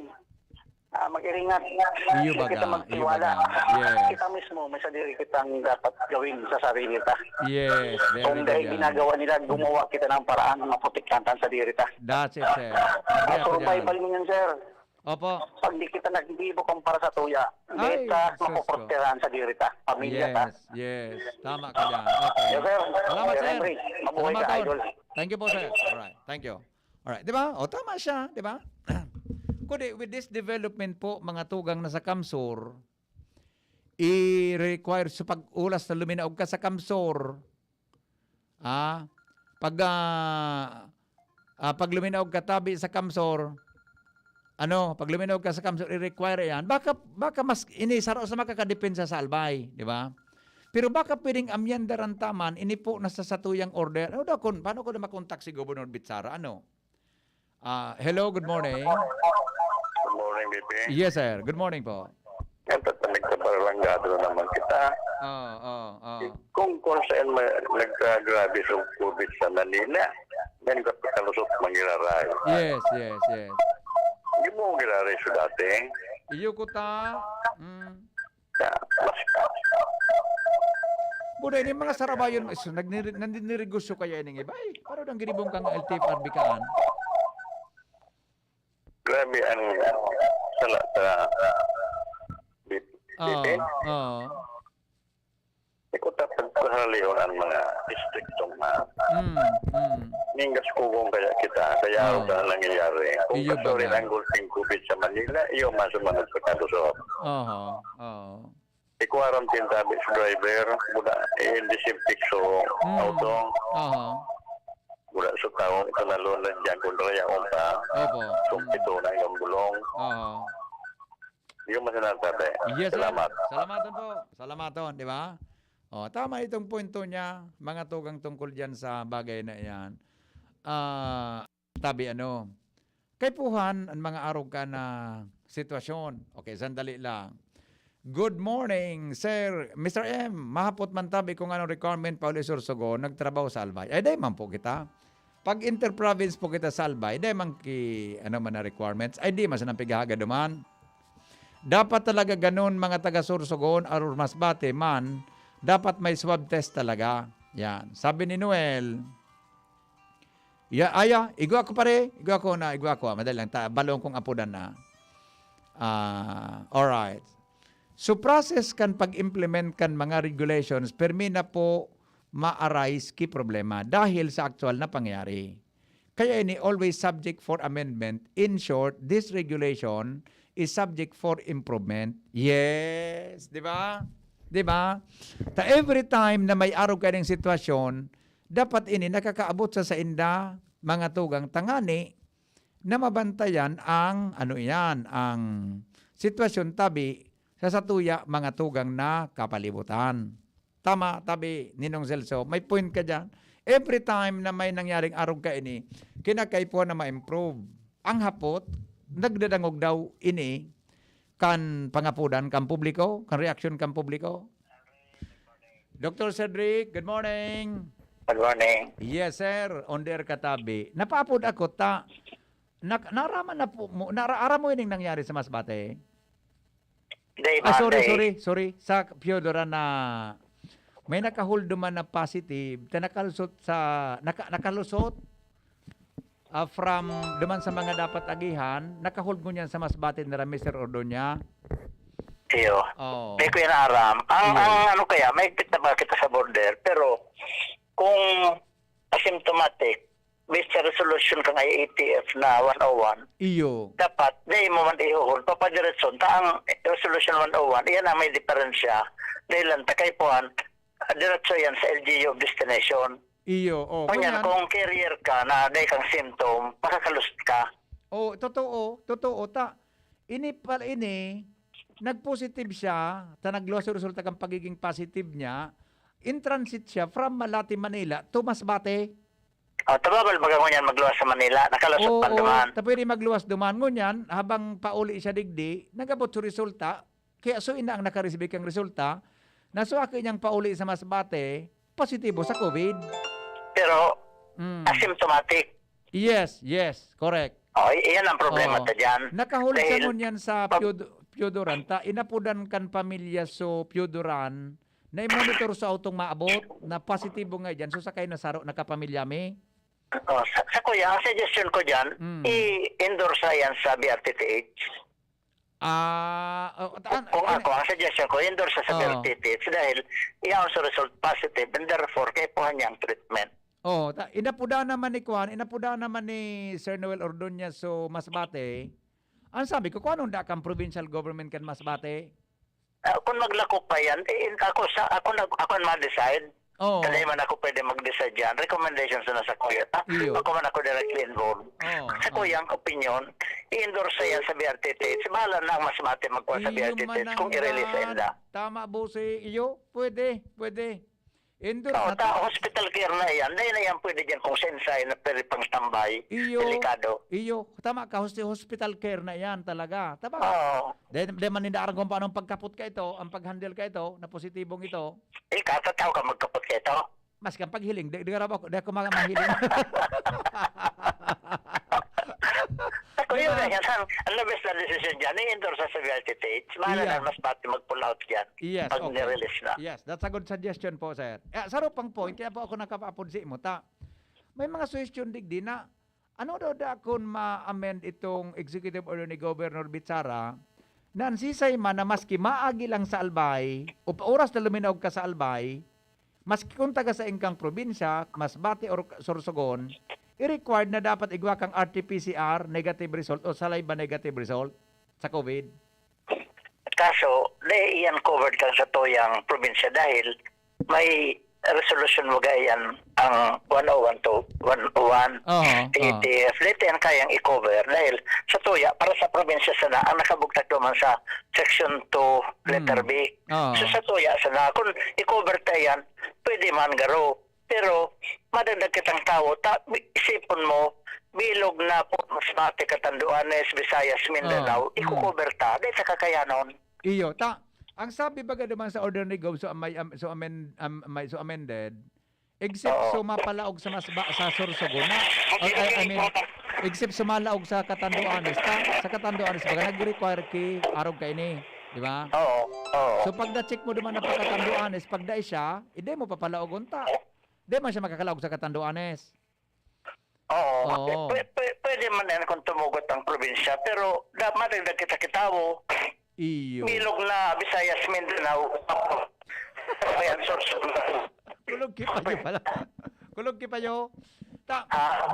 [SPEAKER 8] mag-iringat.
[SPEAKER 3] Iyo
[SPEAKER 8] Hindi
[SPEAKER 3] baga,
[SPEAKER 8] kita magtiwala.
[SPEAKER 3] iyo baga. Yes.
[SPEAKER 8] Kita mismo, may sarili kitang dapat gawin sa sarili ta.
[SPEAKER 3] Yes, very
[SPEAKER 8] Kung
[SPEAKER 3] good
[SPEAKER 8] dahil
[SPEAKER 3] yan.
[SPEAKER 8] ginagawa nila, gumawa kita ng paraan na maprotektahan sa sarili ta.
[SPEAKER 3] That's it, sir. Agree ako
[SPEAKER 8] Survival
[SPEAKER 3] dyan.
[SPEAKER 8] mo yan, sir.
[SPEAKER 3] Opo.
[SPEAKER 8] Pag di kita nagbibukang para sa tuya,
[SPEAKER 3] Ay,
[SPEAKER 8] hindi ka
[SPEAKER 3] sus ko.
[SPEAKER 8] mapoprotektahan sa diri ta. Pamilya ta.
[SPEAKER 3] Yes. Tama ka dyan. Okay.
[SPEAKER 8] Yes, sir.
[SPEAKER 3] Salamat,
[SPEAKER 8] Sir
[SPEAKER 3] sir.
[SPEAKER 8] Henry, mabuhay
[SPEAKER 3] Salamat,
[SPEAKER 8] ka,
[SPEAKER 3] Tol.
[SPEAKER 8] idol.
[SPEAKER 3] Thank you po, sir. Alright. Thank you. Alright. Di ba? O, tama siya. Di ba? Kundi, with this development po, mga tugang na sa Kamsor, i-require sa pag-ulas na luminaog ka sa Kamsor, pag luminaog ka tabi sa Kamsor, pag luminaog ka sa Kamsor, i-require yan, baka mas inisaro sa makakadepensa sa albay, di ba? Pero baka pwedeng amyandaran taman, inipo na sa satuyang order. Paano ko na makontak si Governor Bitsara? Hello, good morning.
[SPEAKER 9] Good morning, BP.
[SPEAKER 3] Yes, sir. Good morning po.
[SPEAKER 9] Yan, tatanig sa barangado naman kita. Kung saan nagka-grabe sa COVID sa Manila, then kapakalusot mangyararay.
[SPEAKER 3] Yes.
[SPEAKER 9] Hindi mo mangyararay sa dati.
[SPEAKER 3] Iyo ko ta.
[SPEAKER 9] Mas
[SPEAKER 3] Buday ni mga sarabayon, nandinirigusyo kaya ining iba. Parang nang ginibong kang LTFRB kaan.
[SPEAKER 9] grabe ang sala sa BP. Ikaw dapat pahaliw ang mga distriktong ningas kugong kaya kita. Kaya ang nangyayari. Kung
[SPEAKER 3] Iyo
[SPEAKER 9] pasurin
[SPEAKER 3] baga.
[SPEAKER 9] ang gulping COVID sa Manila, iyo masumanod sa kalusot. I-quarantine tabi sa driver, mula i-disinfect sa auto, mula sa tao, ito na lunan dyan, kung raya umpa,
[SPEAKER 3] Opo.
[SPEAKER 9] sumpito na yung bulong. Yung masinasabi.
[SPEAKER 3] Yes, sir.
[SPEAKER 9] Salamat.
[SPEAKER 3] Salamaton po. Salamaton, di ba? Tama itong punto niya, mga tugang tungkol dyan sa bagay na yan. Kay puhan, ang mga araw ka na sitwasyon. Okay, sandali lang. Good morning, sir. Mr. M, mahapot man tabi kung anong requirement pa uli Sorsogon, nagtrabaho sa Albay. Ay, day man po kita. Pag inter-province po kita sa Albay, day man ano man na requirements, ay di man sa napigahaga duman. Dapat talaga ganun mga taga Sorsogon, or Masbate man, dapat may swab test talaga. Yan. Sabi ni Noel, igwa ko pare, igwa ko. Madali lang, balong kong apudan na. Alright. So process kan pag-implement kan mga regulations, permi na po ma-arise ki problema dahil sa actual na pangyari. Kaya ini always subject for amendment. In short, this regulation is subject for improvement. Yes, di ba? Di ba? Every time na may araw ka ng sitwasyon, dapat ini nakakaabot sa inda mga tugang tangani na mabantayan ang ang sitwasyon tabi sa satuya mga tugang na kapalibutan. Tama, tabi, Ninong Celso, may point ka dyan. Every time na may nangyaring arog ka ini, kinakaipo na ma-improve. Ang hapot, nagdadangog daw ini, kan pangapudan, kan publiko, kan reaction kan publiko. Dr. Cedric, good morning.
[SPEAKER 8] Good morning.
[SPEAKER 3] Yes, sir. On the air katabi. Napapod ako, narama na po mo, naraara mo yun yung nangyari sa Masbate? Sorry. Sa Piodora na may nakahold man na positive, nakalusot from duman sa mga dapat agihan, nakahold mo niyan sa Masbate na Mr. Ordoña.
[SPEAKER 8] Iyo.
[SPEAKER 3] Oh.
[SPEAKER 8] May kuya na aram. Ang ano kaya, may kita ba kita sa border, pero kung asymptomatic, based sa resolution kang IATF na 101,
[SPEAKER 3] iyo.
[SPEAKER 8] dapat, di mo man ihuhol, papadiretson, ang resolution 101, iyan ang may diferensya, dahil lang takay puan, diretso yan sa LGU of destination.
[SPEAKER 3] Iyo.
[SPEAKER 8] Kunyan, kung carrier ka na dahil kang symptom, makakalust ka.
[SPEAKER 3] Totoo. Ini, nag-positive siya, nagluwas yung resulta kang pagiging positive niya, in transit siya from Malate, Manila to Masbate.
[SPEAKER 8] Tababal baga ngunyan magluwas sa Manila, nakalusot pa duman.
[SPEAKER 3] Pwede magluwas duman ngunyan, habang pauli siya digdi, nagabot sa resulta, kaya so ina ang nakareceive kang resulta, na so akin niyang pauli sa Masbate, positibo sa COVID.
[SPEAKER 8] Pero, asymptomatic.
[SPEAKER 3] Yes, correct.
[SPEAKER 8] Iyan ang problema ta dyan.
[SPEAKER 3] Nakahuli siya ngunyan sa Piodoran, inapudan kan pamilya so Piodoran, na i-monitor sa autong maabot, na positibo nga dyan, so sakay na saro, nakapamilya mi.
[SPEAKER 8] Sa kuya, ang suggestion ko dyan, i-endorse yan sa BRTTH. Kung ako, ang suggestion ko, i-endorse sa BRTTH dahil iyan sa result positive and therefore, kaya po niyang treatment.
[SPEAKER 3] Inapuda naman ni Sir Noel Ordoña so Masbate. Ang sabi ko, kung anong kang provincial government kan Masbate?
[SPEAKER 8] Kung maglako pa yan, ako ma-decide. Kasi man ako pwede mag-decide yan. Recommendations na sa kuya. Ako man ako directly involved. Sa kuya, ang opinion, i-endorse yan sa BRTT. Bahala na ang Masbate magkuha sa BRTT kung i-release sa inda.
[SPEAKER 3] Tama, Bosi. Pwede.
[SPEAKER 8] Hospital care na yan. Dahil na yan pwede dyan kung sensay na pwede pang standby. Delikado.
[SPEAKER 3] Tama ka, hospital care na yan talaga. Tama. Dahil man nindaarang kung paano pagkapot ka ito, ang pag-handle ka ito, na positibong ito.
[SPEAKER 8] Katataw ka magkapot ka ito.
[SPEAKER 3] Mas kang paghiling, di ako mahiling.
[SPEAKER 8] Yun na yan. Ang labis na decision dyan, i-endorse sa BRTT. Mahala na mas pati mag-pull out dyan.
[SPEAKER 3] Yes,
[SPEAKER 8] pag nirelease na.
[SPEAKER 3] Yes, that's a good suggestion po, sir. Saro pang point, kaya po ako nakapapod si mo. May mga suggestion digdi na ano daw kung ma-amend itong executive order ni Governor Bitsara na ansisay man na maski maagi lang sa Albay o oras na luminaw ka sa Albay, maski kung taga sa ingkang probinsya, Masbate or Sorsogon, i-required na dapat igwa kang RT-PCR negative result o saliva negative result sa COVID.
[SPEAKER 8] Kaso, iyan covered kang sa toyang probinsya dahil may resolution mo yan ang 101 to 101 ATF. Dito yan kayang i-cover dahil sa toya, para sa probinsya sana, ang nakabugtak naman sa section 2 letter B. So sa toya sana, kung i-cover tayo yan, pwede man garo. Pero, madagdag kitang tao, isipon mo, bilog na po, Masbate, Catanduanes, Visayas, Mindanao, ikukober ta, dahil sa kakayanon.
[SPEAKER 3] Ang sabi baga naman sa order ni Gov so amended, except sumapalaog sa sa Sorsogon na except sumalaog sa Catanduanes sa Catanduanes baga nag-require ki arog kay ni, di ba?
[SPEAKER 8] Oo.
[SPEAKER 3] So pag na-check mo naman na Catanduanes, pag dai siya, hindi mo papalaog unta. Di man siya makakalaog sa Catanduanes.
[SPEAKER 8] Oo. Pwede man yan kung tumugot ang probinsya, pero dapat kita-kitawo.
[SPEAKER 3] Iyo.
[SPEAKER 8] Milog na Visayas, Mindanao. Ayan,
[SPEAKER 3] Kulog kipayo pala. Kulog kipayo.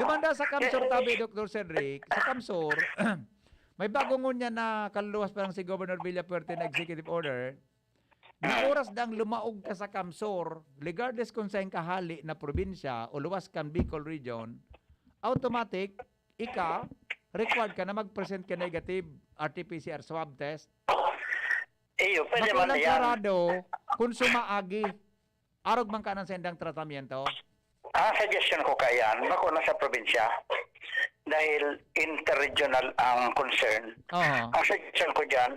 [SPEAKER 3] Dumanda sa Kamsur tabi, Dr. Cedric. Sa Kamsur, may bagong ngunya na kaluwas parang si Governor Villapuerte na executive order. Na oras dang lumaog ka sa Kamsur, regardless kung saan kahali na probinsya o luwas kang Bicol region, automatic, required ka na mag-present ka negative RT-PCR swab test.
[SPEAKER 8] Iyo, pwede man
[SPEAKER 3] Makilang
[SPEAKER 8] yan.
[SPEAKER 3] karado, kung sumaagi, arog man ka ng sendang tratamiento.
[SPEAKER 8] Suggestion ko kayan, bako na sa probinsya. Dahil interregional ang concern. Ang suggestion ko dyan,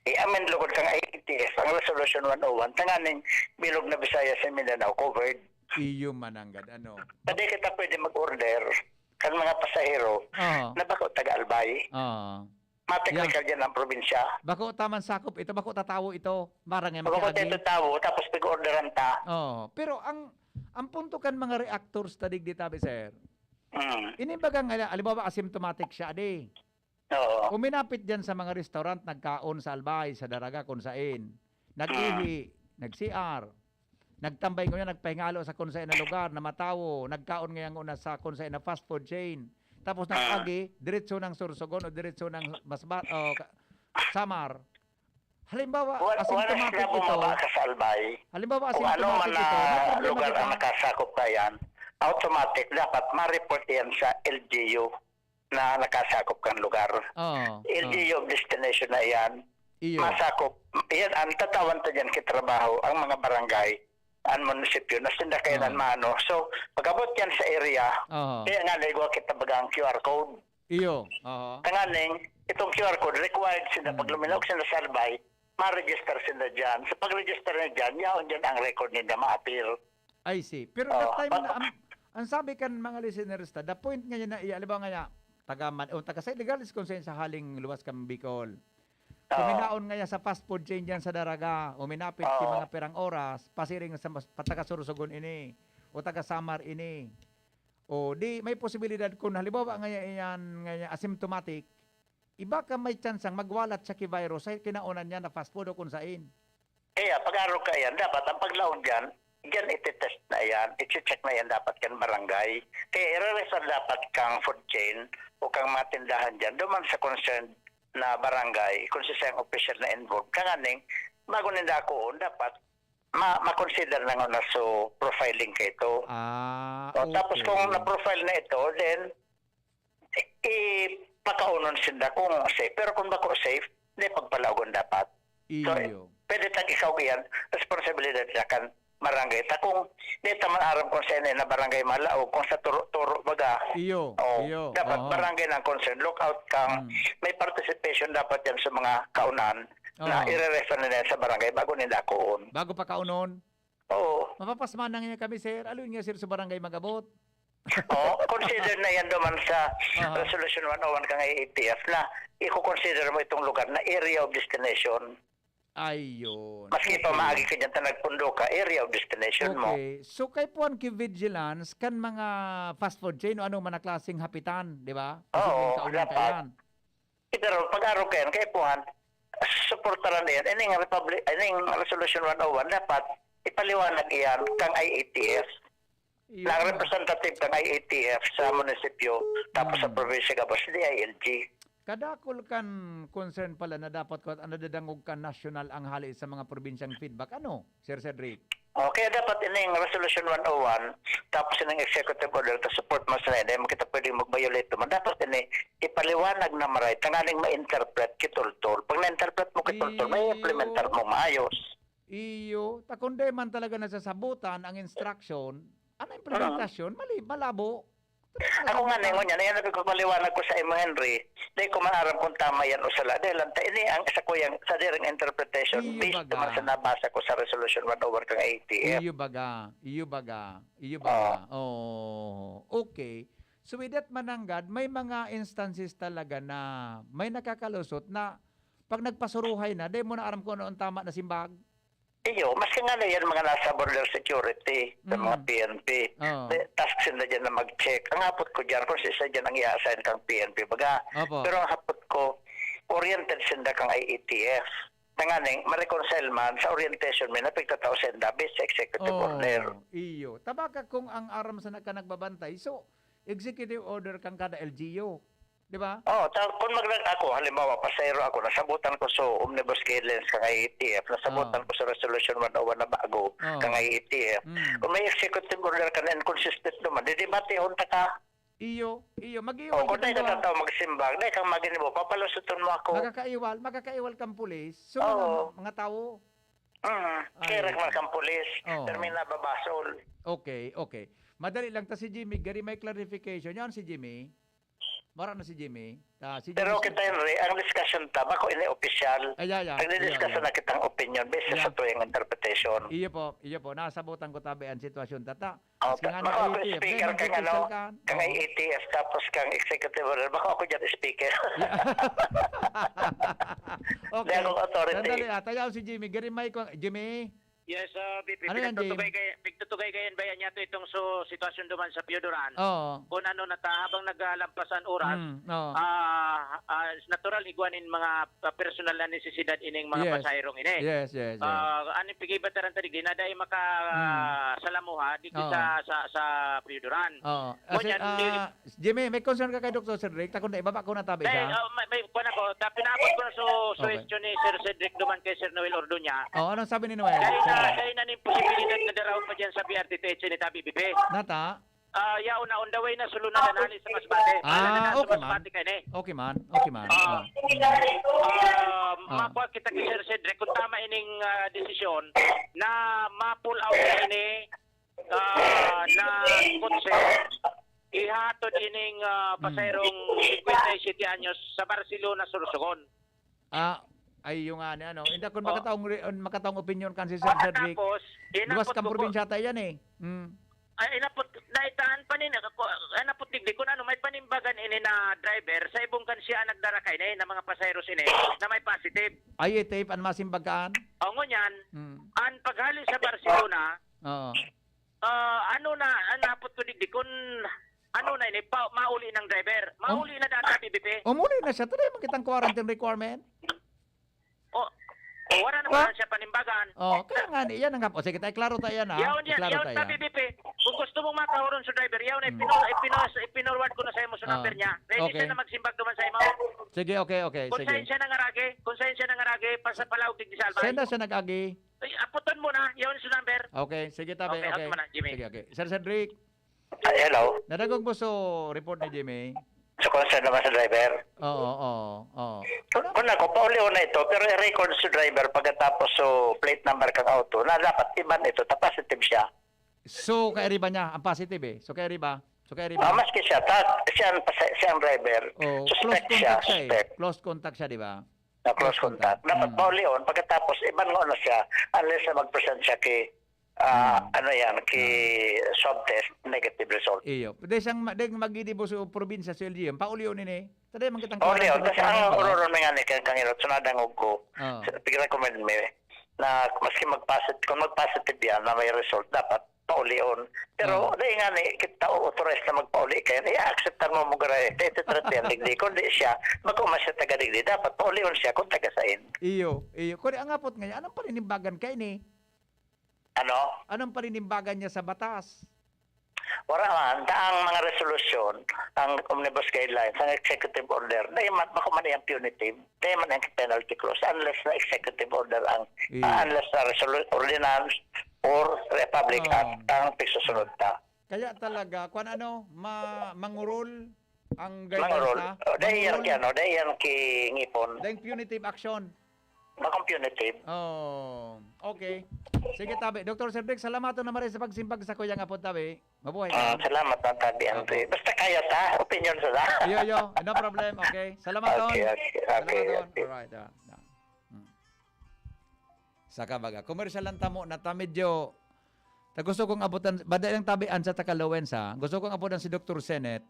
[SPEAKER 8] i-amend lugod kang ATF, ang Resolution 101, tanganing bilog na Visayas sa Mindanao covered.
[SPEAKER 3] Iyo mananggad, ano?
[SPEAKER 8] Pwede kita pwede mag-order kan mga pasahero na bako taga-Albay. Matiklikal dyan ang probinsya.
[SPEAKER 3] Bako taman sakop ito, bako tatawo ito. Marang yung
[SPEAKER 8] Bako
[SPEAKER 3] makiagi.
[SPEAKER 8] ito tawo, tapos pag-orderan ta.
[SPEAKER 3] Pero ang punto kan mga reactors tadig di tabi, sir. Inibagang, alibawa asymptomatic siya, di. Uminapit dyan sa mga restaurant, nagkaon sa Albay, sa Daraga, kung saan. Nag-ihi, nag-CR, nagtambay ngayon, nagpahingalo sa kung saan na lugar, na matawo, nagkaon ngayon una sa kung saan na fast food chain. Tapos nag-agi, diretso ng Sorsogon o diretso ng Masbat o Samar. Halimbawa, asymptomatic ito. Halimbawa, asymptomatic ito.
[SPEAKER 8] Lugar ang nakasakop ka yan, automatic dapat ma-report yan sa LGU na nakasakop kang lugar. LGU destination na yan. Masakop. Yan, ang tatawan to dyan kitrabaho, ang mga barangay, ang munisipyo, na sindakayan mano. So, pag-abot yan sa area, kaya nga nagwa kita bagang QR code. Tanganing, itong QR code required sila, pag luminaw sila sa Albay, ma-register sila dyan. Sa pag-register na dyan, yaon dyan ang record nila ma-appeal.
[SPEAKER 3] I see. Pero that time na, ang sabi kan mga listeners the point ngayon na ialibaw nga taga sa illegal is concerned sa haling luwas kang Bicol. Kuminaon nga sa fast food chain dyan sa Daraga, uminapit si mga perang oras, pasiring sa pataka Sorsogon ini, o taga Samar ini. O di may posibilidad kung halimbawa nga yan asymptomatic, iba ka may chance ang magwalat sa virus sa kinaunan niya na fast food o kung saan.
[SPEAKER 8] Pag-araw ka yan, dapat ang paglaon dyan, yan iti-test na yan, iti-check na yan dapat kang barangay. Kaya i-refer dapat kang food chain o kang matindahan dyan, duman sa concerned na barangay, kung siya ang official na involved. Kanganing, bago nila ako, dapat ma-consider na nga na so profiling ka ito.
[SPEAKER 3] Okay.
[SPEAKER 8] Tapos kung na-profile na ito, then ipakaunon sila kung safe. Pero kung bako safe, hindi pagpalagon dapat. So, pwede tag ikaw yan, responsibilidad na kan barangay. Ta kung di taman aram kung sa na barangay malaog, kung sa turo baga. Dapat barangay ng concern. Look out kang may participation dapat yan sa mga kaunan na i-refer nila sa barangay bago nila kuon.
[SPEAKER 3] Bago pa kaunon?
[SPEAKER 8] Oo.
[SPEAKER 3] Mapapasmanang niya kami, sir. Alun nga, sir, sa barangay magabot.
[SPEAKER 8] Consider na yan duman sa Resolution 101 kang ATF na i-consider mo itong lugar na area of destination.
[SPEAKER 3] Ayun.
[SPEAKER 8] Maski pa maagi ka dyan nagpundo ka, area of destination mo.
[SPEAKER 3] So kay puan ki vigilance kan mga fast food chain o anong mga klaseng hapitan, di ba?
[SPEAKER 8] Dapat. Pero pag-araw ka yan, kay puan, supportaran yan. Ining Resolution 101, dapat ipaliwanag yan kang IATF. Lang representative kang IATF sa munisipyo, tapos sa probinsya ka, di ILG.
[SPEAKER 3] Kadakol kan concern pala na dapat ko ano dadangog kan national ang hali sa mga probinsyang feedback. Ano, Sir Cedric?
[SPEAKER 8] Kaya dapat ining Resolution 101, tapos ining executive order to support mo sa hindi mo kita pwedeng mag-violate mo. Dapat ini ipaliwanag na maray, tangaling ma-interpret kitultol. Pag na-interpret mo kitultol, may implementar mo maayos.
[SPEAKER 3] Takunde man talaga nasasabutan ang instruction, ang implementasyon, malabo.
[SPEAKER 8] Ako nga ningon yan, yan ko paliwanag ko sa imo Henry, di ko maaram kung tama yan o sala. Dahil lang, ini ang isa ko yung sa dirang interpretation based naman sa nabasa ko sa resolution 1 kang ATF.
[SPEAKER 3] Iyo baga. Okay. So with that mananggad, may mga instances talaga na may nakakalusot na pag nagpasuruhay na, di mo na aram kung ano ang tama na simbag.
[SPEAKER 8] Iyo, mas nga na yan mga nasa border security sa mga PNP. Task sila dyan na mag-check. Ang hapot ko dyan, kung isa dyan ang i-assign kang PNP, baga. Pero ang hapot ko, oriented sila kang IETF. Nanganing, ma-reconcile man sa orientation may napigtataw sila based sa executive order.
[SPEAKER 3] Iyo. Tabaga kung ang aram sa nagbabantay, so executive order kang kada LGU. Di ba?
[SPEAKER 8] Kung ako, halimbawa, pasayro ako, nasabutan ko sa omnibus guidelines kang IETF, nasabutan ko sa resolution 101 na bago kang IETF. Kung may executive order ka na inconsistent naman, didibati hunta ka.
[SPEAKER 3] Iyo, mag-iwal.
[SPEAKER 8] Kung dahil ka tao magsimbag, dahil kang maginibo, papalusutin mo ako.
[SPEAKER 3] Magkakaiwal kang pulis. So, mga tao.
[SPEAKER 8] Kaya kang pulis, termina babasol.
[SPEAKER 3] Okay. Madali lang ta si Jimmy, gari may clarification. Yan si Jimmy. Mara na si Jimmy.
[SPEAKER 8] Pero kita Henry, ang discussion ta, bako ini official. Ang discussion na kitang opinion based sa tuyong interpretation.
[SPEAKER 3] Iyo po. Nasabutan ko tabi ang sitwasyon tata.
[SPEAKER 8] Bako ako speaker kang IETF tapos kang executive order. Bako ako dyan speaker.
[SPEAKER 3] Okay.
[SPEAKER 8] Dahil authority.
[SPEAKER 3] Sandali, tayaw si Jimmy. Gari may Jimmy.
[SPEAKER 7] Yes, BP.
[SPEAKER 3] Ano yan,
[SPEAKER 7] Pigtutugay kayan bayan niya itong sitwasyon duman sa Piodoran. Kung ano habang naggalampasan oras, natural iguanin mga personal na necesidad ining mga pasayrong ini.
[SPEAKER 3] Yes.
[SPEAKER 7] Aning pigibataran tadig din na dahil makasalamuha dito sa Piodoran.
[SPEAKER 3] Jimmy, may concern ka kay Dr. Cedric? Takon na ibaba ko na tabi siya.
[SPEAKER 7] May kuwan ako. Pinabot ko na question ni Sir Cedric duman kay Sir Noel Orduña.
[SPEAKER 3] Anong sabi ni Noel?
[SPEAKER 7] Dahil na ning posibilidad na daraw pa dyan sa BRTTH ni Tabi BP.
[SPEAKER 3] Nata?
[SPEAKER 7] On the way na sulunan na nani sa Masbate.
[SPEAKER 3] Okay man. Okay man.
[SPEAKER 7] Makuha kita kay Sir Cedric kung tama ining desisyon na ma-pull out na ini na kotse ihatod ining pasayrong 57 anyos sa Barcelona, Sorsogon.
[SPEAKER 3] Ay yung hindi kung makataong opinion kan si Sir Cedric.
[SPEAKER 7] Tapos,
[SPEAKER 3] luwas kang probinsya tayo yan eh.
[SPEAKER 7] Ay inapot naitaan pa nina inapot tigdi kun ano may panimbagan ini na driver sa ibong kan siya nagdarakay na na mga pasahero ini na may positive.
[SPEAKER 3] Ay tape an masimbagkaan.
[SPEAKER 7] Ngunyan, an paghalin sa Barcelona. Napot ko digdi kun ano na ini mauli ng driver. Mauli na data PBP.
[SPEAKER 3] Muli na siya tadi makitang quarantine requirement.
[SPEAKER 7] Wala naman siya panimbagan.
[SPEAKER 3] Kaya nga yan ang sige tayo klaro tayo na.
[SPEAKER 7] Yaon sa PBP. Kung gusto mong makahuron sa driver, yaon ipinorward ko na sa imo sa number niya. Ready na magsimbag naman sa imo.
[SPEAKER 3] Sige, okay.
[SPEAKER 7] Kung saan siya nangarage, pasa palawag digdi sa Albay.
[SPEAKER 3] Senda siya nag-agi.
[SPEAKER 7] Aputan mo na, yaon sa number.
[SPEAKER 3] Okay, sige tabi. Okay. Sige. Sir Cedric.
[SPEAKER 8] Hello.
[SPEAKER 3] Nadagog mo report ni Jimmy.
[SPEAKER 8] So, concern naman sa driver?
[SPEAKER 3] Oo.
[SPEAKER 8] Kung ako, pauliw na ito, pero i-record sa driver pagkatapos plate number kang auto na dapat iban ito, positive siya.
[SPEAKER 3] So, kaya ba niya? Ang positive eh. So, kaya ba?
[SPEAKER 8] Maski siya, siya ang driver.
[SPEAKER 3] Suspect siya. Close contact siya, di ba?
[SPEAKER 8] Close contact. Dapat pauliw, pagkatapos iban mo na siya unless na mag-present siya kay swab test, negative result.
[SPEAKER 3] Iyo. Pwede siyang mag-idibo sa probinsya sa LGM. Pauliw nini. Tadi man kitang
[SPEAKER 8] pauliw. Kasi ang ururon nga ni kangirot, sunadang ko. Pag-recommend me na maski kung mag-positive yan na may result, dapat paulion. Pero dahil nga ni, kita authorized na magpauli kayo, i-acceptan mo mo gara, tetitrat digdi. Kung di siya, magkuma siya taga-digdi, dapat paulion siya kung taga-sain.
[SPEAKER 3] Iyo. Kung ang apot nga, anong paninimbagan kayo ni?
[SPEAKER 8] Ano?
[SPEAKER 3] Anong paninimbagan niya sa batas?
[SPEAKER 8] Wala man, ang mga resolusyon, ang omnibus guidelines, ang executive order, dahil bako man yung punitive, dahil man yung penalty clause, unless na executive order unless na ordinance or Republic Act ang pagsusunod ta.
[SPEAKER 3] Kaya talaga, kung mangurol ang guidelines
[SPEAKER 8] na? Dahil yan ki ngipon.
[SPEAKER 3] Dahil punitive action.
[SPEAKER 8] Punitive.
[SPEAKER 3] Oh, okay. Sige, tabi. Dr. Serdek, salamat na maray sa pagsimpag sa kuyang apod, tabi. Mabuhay ka.
[SPEAKER 8] Salamat na tabi, Andre. Basta kaya ta, opinion sa ta.
[SPEAKER 3] Yo, no problem. Okay. Salamat doon. Salamat doon. Alright. Saka baga. Commercial lang tamo na ta medyo gusto kong abutan, bada lang tabian sa Takalawensa, gusto kong abutan si Dr. Senet,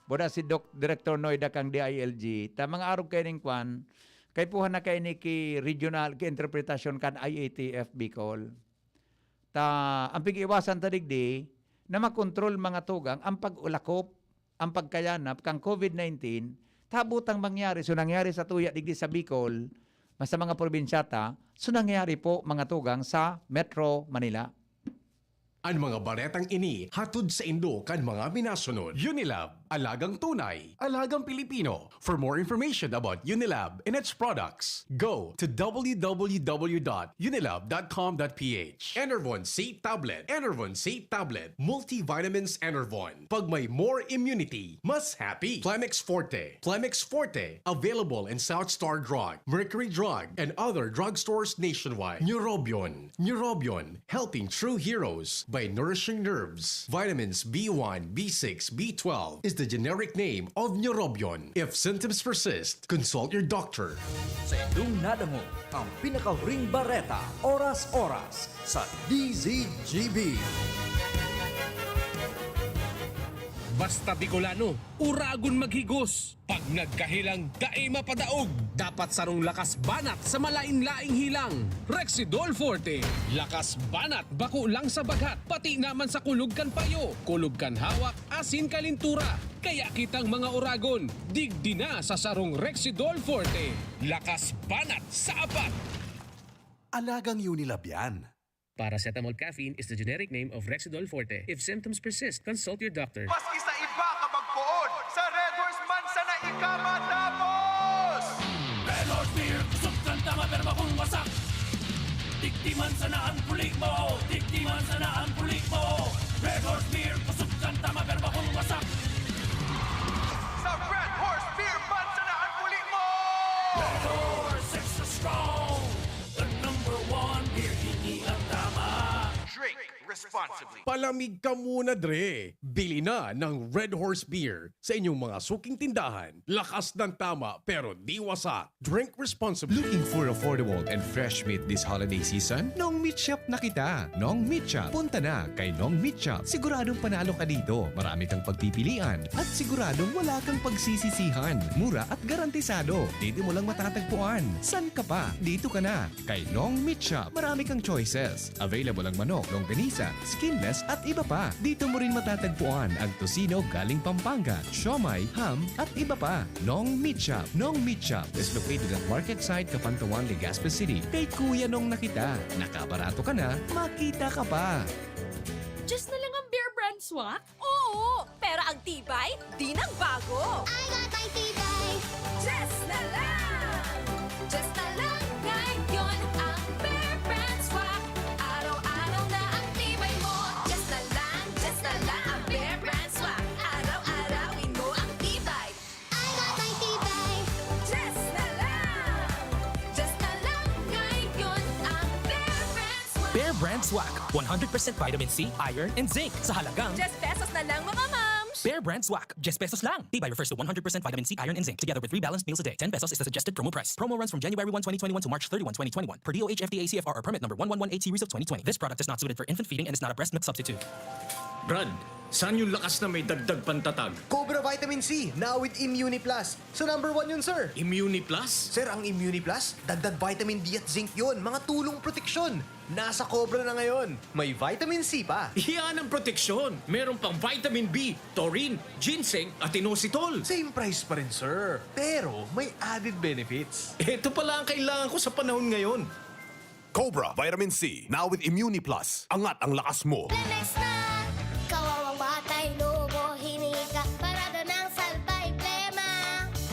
[SPEAKER 3] boda si Director Noida kang DILG, ta mga arog kay ning kwan, kay puhan na kay ni ki regional ki interpretasyon kan IATF Bicol. Ta ang pag-iwasan ta digdi na makontrol mga tugang ang pag-ulakop, ang pagkayanap kang COVID-19, tabutang mangyari so nangyari sa tuya digdi sa Bicol, sa mga probinsyata, so nangyari po mga tugang sa Metro Manila.
[SPEAKER 1] Ang mga baretang ini hatod sa Indo kan mga minasunod. Unilab, alagang tunay, alagang Pilipino. For more information about Unilab and its products, go to www.unilab.com.ph. Enervon C Tablet, Enervon C Tablet, Multivitamins Enervon. Pag may more immunity, mas happy. Plemex Forte, Plemex Forte, available in South Star Drug, Mercury Drug, and other drugstores nationwide. Neurobion, Neurobion, helping true heroes by nourishing nerves. Vitamins B1, B6, B12 is the generic name of Neurobion. If symptoms persist, consult your doctor.
[SPEAKER 11] Sa inyong nadamo ang pinakahuring bareta, oras-oras sa DZGB.
[SPEAKER 5] Basta Bicolano, uragon maghigos. Pag nagkahilang, dae mapadaog. Dapat sarong lakas banat sa malain-laing hilang. Rexidol Forte. Lakas banat, bako lang sa bagat. Pati naman sa kulog kan payo. Kulog kan hawak, asin kalintura. Kaya kitang mga uragon, digdi na sa sarong Rexidol Forte. Lakas banat sa apat.
[SPEAKER 11] Alagang Unilab yan.
[SPEAKER 12] Paracetamol caffeine is the generic name of Rexidol Forte. If symptoms persist, consult your doctor.
[SPEAKER 13] Maski sa iba ka magpuon, sa Red Horse man sana ikamatapos! Red Horse Beer, kusog kang tama pero bakong wasak. Diktiman sana ang pulik mo, diktiman sana ang pulik mo. Red Horse Beer, kusog kang tama pero bakong wasak. Sa Red Horse Beer man sana ang pulik mo! Red Horse extra strong, the #1 beer, hindi ang tama. Drink responsibly.
[SPEAKER 1] Palamig ka muna, Dre. Bili na ng Red Horse Beer sa inyong mga suking tindahan. Lakas ng tama pero di wasak. Drink responsibly.
[SPEAKER 4] Looking for affordable and fresh meat this holiday season? Nong Meat Shop na kita. Nong Meat Shop. Punta na kay Nong Meat Shop. Siguradong panalo ka dito. Marami kang pagpipilian. At siguradong wala kang pagsisisihan. Mura at garantisado. Dito mo lang matatagpuan. San ka pa? Dito ka na. Kay Nong Meat Shop. Marami kang choices. Available ang manok, longganisa, skinless at iba pa. Dito mo rin matatagpuan ang tosino galing Pampanga, siomai, ham at iba pa. Nong Meat Shop. Nong Meat Shop is located at Market Site, Capantawan, Legazpi City. Kay Kuya Nong nakita. Nakabarato ka na, makita ka pa.
[SPEAKER 14] Just na lang ang Bear Brand swak? Oo! Pero ang tibay, di nagbago! I got my tibay! Just na lang! Just na lang ngayon ang Bear Brand swak! Araw-araw na ang tibay mo! Just na lang ang Bear Brand swak! Araw-arawin mo ang tibay! I got my tibay! Just na lang ngayon ang Bear Brand swak!
[SPEAKER 15] Bear Brand Swak. 100% vitamin C, iron, and zinc sa halagang
[SPEAKER 14] Just pesos na lang mga moms!
[SPEAKER 15] Bear Brand Swak. Just pesos lang. Tibay refers to 100% vitamin C, iron, and zinc together with 3 balanced meals a day. 10 pesos is the suggested promo price. Promo runs from January 1, 2021 to March 31, 2021 per DOH FDA CFR or permit number 1118 series of 2020. This product is not suited for infant feeding and is not a breast milk substitute.
[SPEAKER 5] Brad, saan yung lakas na may dagdag pantatag?
[SPEAKER 16] Cobra Vitamin C, now with Immuni Plus. So #1 yun, sir.
[SPEAKER 5] Immuni Plus?
[SPEAKER 16] Sir, ang Immuni Plus, dagdag vitamin D at zinc yun. Mga tulong proteksyon. Nasa Cobra na ngayon. May vitamin C pa.
[SPEAKER 5] Iyan ang proteksyon. Meron pang vitamin B, taurine, ginseng at inositol.
[SPEAKER 16] Same price pa rin, sir. Pero may added benefits.
[SPEAKER 5] Ito pala ang kailangan ko sa panahon ngayon.
[SPEAKER 6] Cobra Vitamin C, now with Immuni Plus. Angat ang lakas mo.
[SPEAKER 17] Lemes na, kawawang batay, lobo, hinika, parada ng salbay, plema.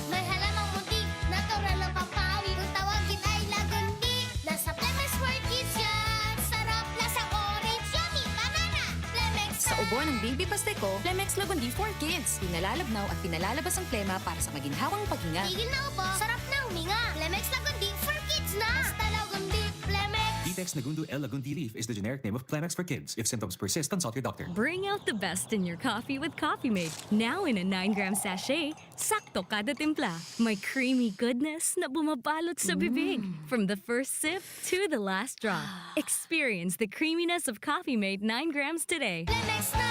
[SPEAKER 17] May halamang muntik, natural ng pampawi, kung tawagin ay lagundi. Nasa Plemex for Kids yan, sarap lasang orange, yummy, banana, Plemex na.
[SPEAKER 18] Sa ubo ng Baby Pasteco, Plemex Lagundi for Kids. Pinalalabnaw at pinalalabas ang plema para sa maginhawang paghinga.
[SPEAKER 17] Tigil na ubo, sarap na huminga. Plemex Lagundi for Kids na! Basta Lagundi, Plemex!
[SPEAKER 15] Vitex Nagundu L. Lagundi Leaf is the generic name of Plemex for kids. If symptoms persist, consult your doctor.
[SPEAKER 19] Bring out the best in your coffee with Coffee Mate. Now in a 9-gram sachet, sakto kada timpla. May creamy goodness na bumabalot sa bibig. From the first sip to the last drop. Experience the creaminess of Coffee Mate 9 grams today.
[SPEAKER 17] Plemex na!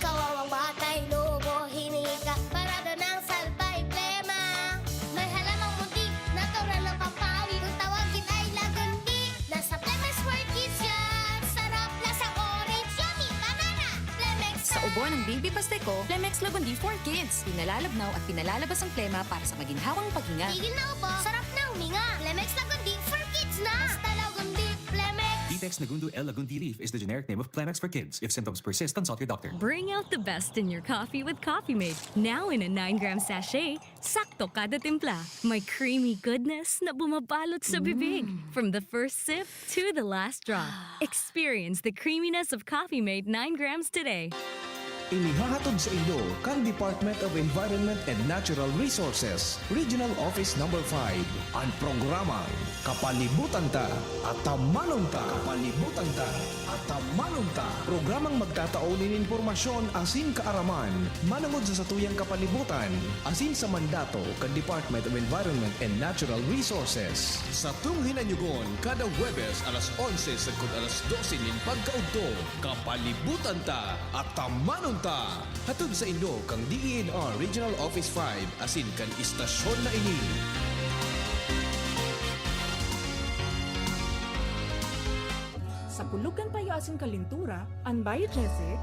[SPEAKER 17] Kawawang batay, lobo, hinika, parada ng salbay, plema. May halamang muntik, natural ng pampawi. Kung tawagin ay Lagundi, nasa Plemex for kids yan. Sarap, lasang orange, yummy, banana. Plemex na!
[SPEAKER 18] Sa ubo ng Baby Pasteco, Plemex Lagundi for Kids. Pinalalabnaw at pinalalabas ang plema para sa maginhawang paghinga.
[SPEAKER 17] Tigil na upo, sarap na huminga. Plemex Lagundi for kids na! Basta Lagundi, Plemex!
[SPEAKER 15] Vitex Nagundu L. Lagundi Leaf is the generic name of Plemex for kids. If symptoms persist, consult your doctor.
[SPEAKER 19] Bring out the best in your coffee with Coffee Mate. Now in a 9-gram sachet, sakto kada timpla. May creamy goodness na bumabalot sa bibig. From the first sip to the last drop. Experience the creaminess of Coffee Mate 9 grams today.
[SPEAKER 4] Inihahatod sa inyo kang Department of Environment and Natural Resources, Regional Office No. 5, ang programang Kapalibutan Ta at Tamanong Ta. Kapalibutan Ta at Tamanong Ta. Programang magtataunin informasyon asin kaaraman, manangod sa satuyang kapalibutan, asin sa mandato kang Department of Environment and Natural Resources. Sa tunghinanyugon, kada Huwebes alas 11 sagkod alas 12 nin pagkaugto, Kapalibutan Ta at Tamanong Ta. Hatod sa inyo kang DENR Regional Office 5 asin kan istasyon na ini.
[SPEAKER 20] Sa pulugan payo asin kalintura, ang biogesic,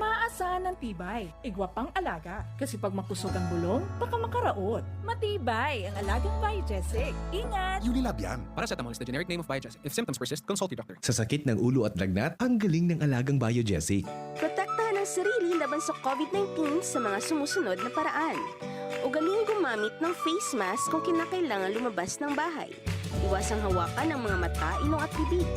[SPEAKER 20] maasahan ng tibay, igwapang alaga. Kasi pag makusog ang bulong, baka makaraot. Matibay ang alagang biogesic. Ingat!
[SPEAKER 11] Unilabian.
[SPEAKER 15] Paracetamol is the generic name of Biogesic. If symptoms persist, consult your doctor.
[SPEAKER 4] Sa sakit ng ulo at lagnat, ang galing ng alagang Biogesic.
[SPEAKER 21] Protektahan ang sarili laban sa COVID-19 sa mga sumusunod na paraan. Ugaling gumamit ng face mask kung kinakailangan lumabas ng bahay. Iwasang hawakan ang mga mata, ilong at bibig.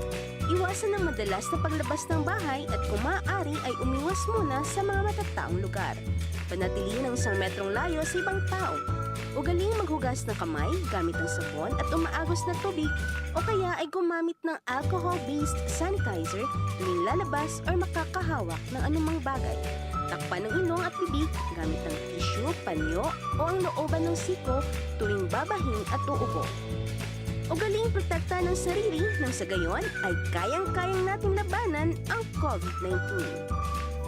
[SPEAKER 21] Iwasan ang madalas na paglabas ng bahay at kung maaari ay umiwas muna sa mga matataong lugar. Panatilihin ang 1 metrong layo sa ibang tao. Ugaling maghugas ng kamay gamit ang sabon at umaagos na tubig o kaya ay gumamit ng alcohol-based sanitizer tuwing lalabas o makakahawak ng anumang bagay. Takpan ng ilong at bibig gamit ang tissue, panyo o ang looban ng siko tuwing babahin at uubo. Ugaling protekta ng sarili nang sa gayon ay kayang-kayang nating labanan ang COVID-19.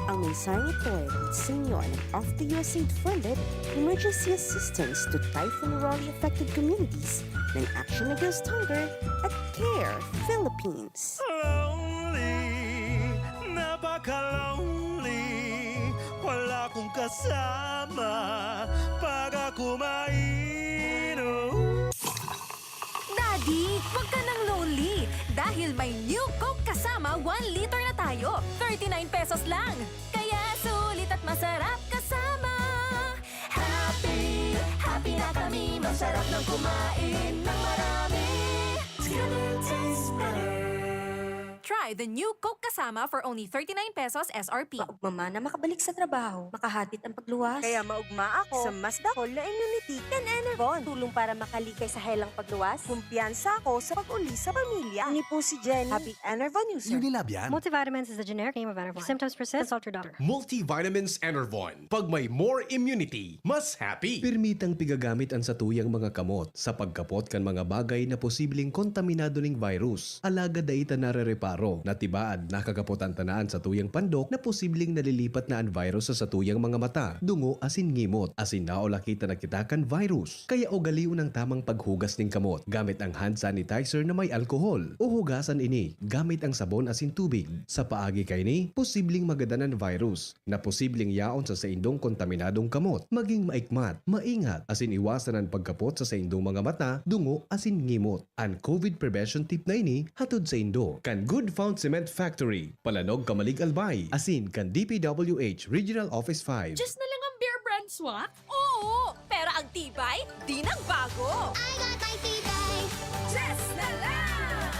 [SPEAKER 21] Ang mensaheng ito ay sa inyo ng of the USAID-funded Emergency Assistance to Typhoon Raleigh-affected communities ng Action Against Hunger at CARE Philippines.
[SPEAKER 13] Lonely, napaka-lonely, wala kong kasama pag ako mainom.
[SPEAKER 14] Daddy, wag ka nang lonely. Dahil may new Coke kasama 1 liter na tayo. 39 pesos lang. Kaya sulit at masarap kasama. Happy, happy na kami. Masarap ng kumain ng marami. It's gonna taste better. Try the new Coke kasama for only 39 pesos SRP.
[SPEAKER 22] Maugma na makabalik sa trabaho, makahatid ang pagluwas.
[SPEAKER 23] Kaya maugma ako sa mas dakol na immunity kan Enervon. Tulong para makalikay sa helang pagluwas. Kumpiyansa ako sa pag-uli sa pamilya. Ni po si Jenny, happy Enervon user.
[SPEAKER 11] Unilabian.
[SPEAKER 24] Multivitamins is the generic name of Enervon. If symptoms persist, consult your doctor.
[SPEAKER 1] Multivitamins Enervon. Pag may more immunity, mas happy.
[SPEAKER 4] Permitang pigagamit ang satuyang mga kamot sa pagkapot kan mga bagay na posibleng kontaminado ning virus. Alaga daita narereparo na tibaad nakagapotan tanaan sa tuyang pandok na posibleng nalilipat na ang virus sa satuyang mga mata, dungo asin ngimot, asin naolakita na kitakan virus. Kaya ugaliw ng tamang paghugas ning kamot gamit ang hand sanitizer na may alkohol o hugasan ini gamit ang sabon asin tubig. Sa paagi kay ni, posibleng magadanan virus na posibleng yaon sa indong kontaminadong kamot. Maging maikmat, maingat, asin iwasan ang pagkapot sa indong mga mata, dungo asin ngimot. Ang COVID prevention tip na ini hatod sa indo kan Good Found Cement Factory, Palanog, Kamalig, Albay, asin kan DPWH Regional Office 5.
[SPEAKER 14] Just na lang ang Bear Brand swak? Oo, pero ang tibay, di nagbago.
[SPEAKER 17] I got my tibay.
[SPEAKER 14] Just na lang!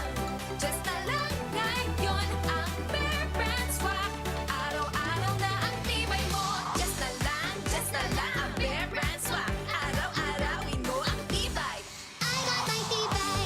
[SPEAKER 14] Just na lang ngayon ang Bear Brand swak. Araw-araw na ang tibay mo. Just na lang ang Bear Brand swak. Araw-arawin mo ang tibay.
[SPEAKER 17] I got my tibay.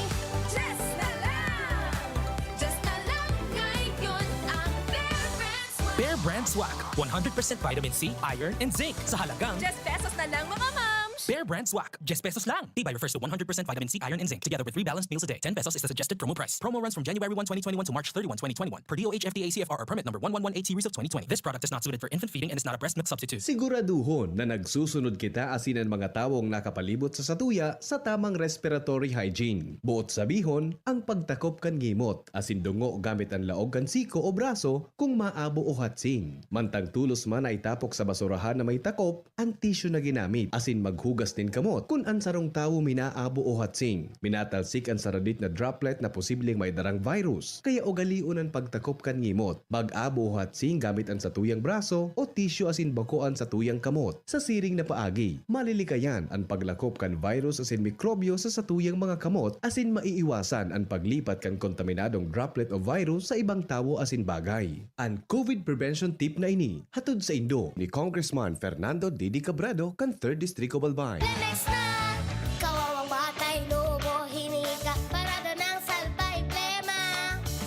[SPEAKER 15] Brand Swak, 100% vitamin C, iron, and zinc sa halagang
[SPEAKER 14] Just pesos na lang mga moms!
[SPEAKER 15] Bear Brand Swak, just pesos lang. Tibay refers to 100% vitamin C, iron, and zinc, together with 3 balanced meals a day. 10 pesos is the suggested promo price. Promo runs from January 1, 2021 to March 31, 2021. Per DOH FDA CFR or permit number 1118 series of 2020. This product is not suited for infant feeding and is not a breast milk substitute.
[SPEAKER 4] Siguraduhon na nagsusunod kita asinan mga tawong nakapalibot sa satuya sa tamang respiratory hygiene. Buot sabihon, ang pagtakop kan ngimot, asin dungo gamit ang laog kan siko o braso kung maabo o hatsing. Mantang tulos man ay tapok sa basurahan na may takop, ang tissue na ginamit, asin maghugas din kamot kung ang sarong tawo minaabo o hatsing. Minatalsik ang saradit na droplet na posibleng may darang virus. Kaya ugaliun ang pagtakop kan ngimot. Mag-abo o hatsing gamit ang satuyang braso o tissue asin bakoan sa tuyang kamot. Sa siring na paagi, malilikayan ang paglakop kan virus asin mikrobyo sa satuyang mga kamot asin maiiwasan ang paglipat kan kontaminadong droplet o virus sa ibang tawo asin bagay. Ang COVID prevention tip na ini hatod sa Indo ni Congressman Fernando Didi Cabrado kan 3rd District of Albay.
[SPEAKER 17] Lemex na! Kawawang batay, lobo, hinika, parada ng salbay, plema.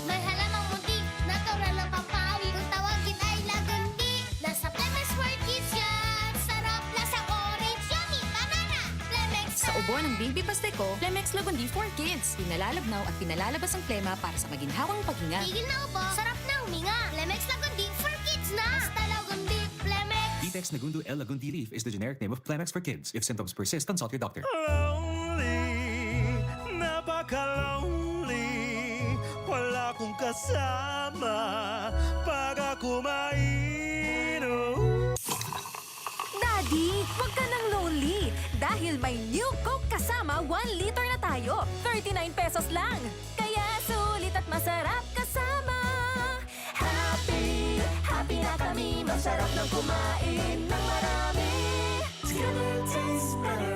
[SPEAKER 17] May halamang muntik, natural ng pampawi, kung tawagin ay lagundi. Nasa Lemex for Kids yan, sarap, lasang orange, yummy, banana. Lemex na!
[SPEAKER 18] Sa ubo ng Baby Pasteco, Lemex Lagundi for Kids. Pinalalabnaw at pinalalabas ang plema para sa maginhawang paghinga.
[SPEAKER 17] Tigil na upo, sarap na huminga. Lemex Lagundi for Kids na! Basta Lagundi, Lemex.
[SPEAKER 2] Detex Nagundu L. Lagundi Leaf is the generic name of Plemex for kids. If symptoms persist, consult your doctor.
[SPEAKER 13] Lonely, napaka-lonely. Wala akong kasama pag ako mainom.
[SPEAKER 14] Daddy, huwag ka nang lonely. Dahil may new Coke kasama 1 liter na tayo. 39 pesos lang. Kaya sulit at masarap kasama. Happy, happy na kami. Masarap ng kumain ng marami. It's gonna taste better.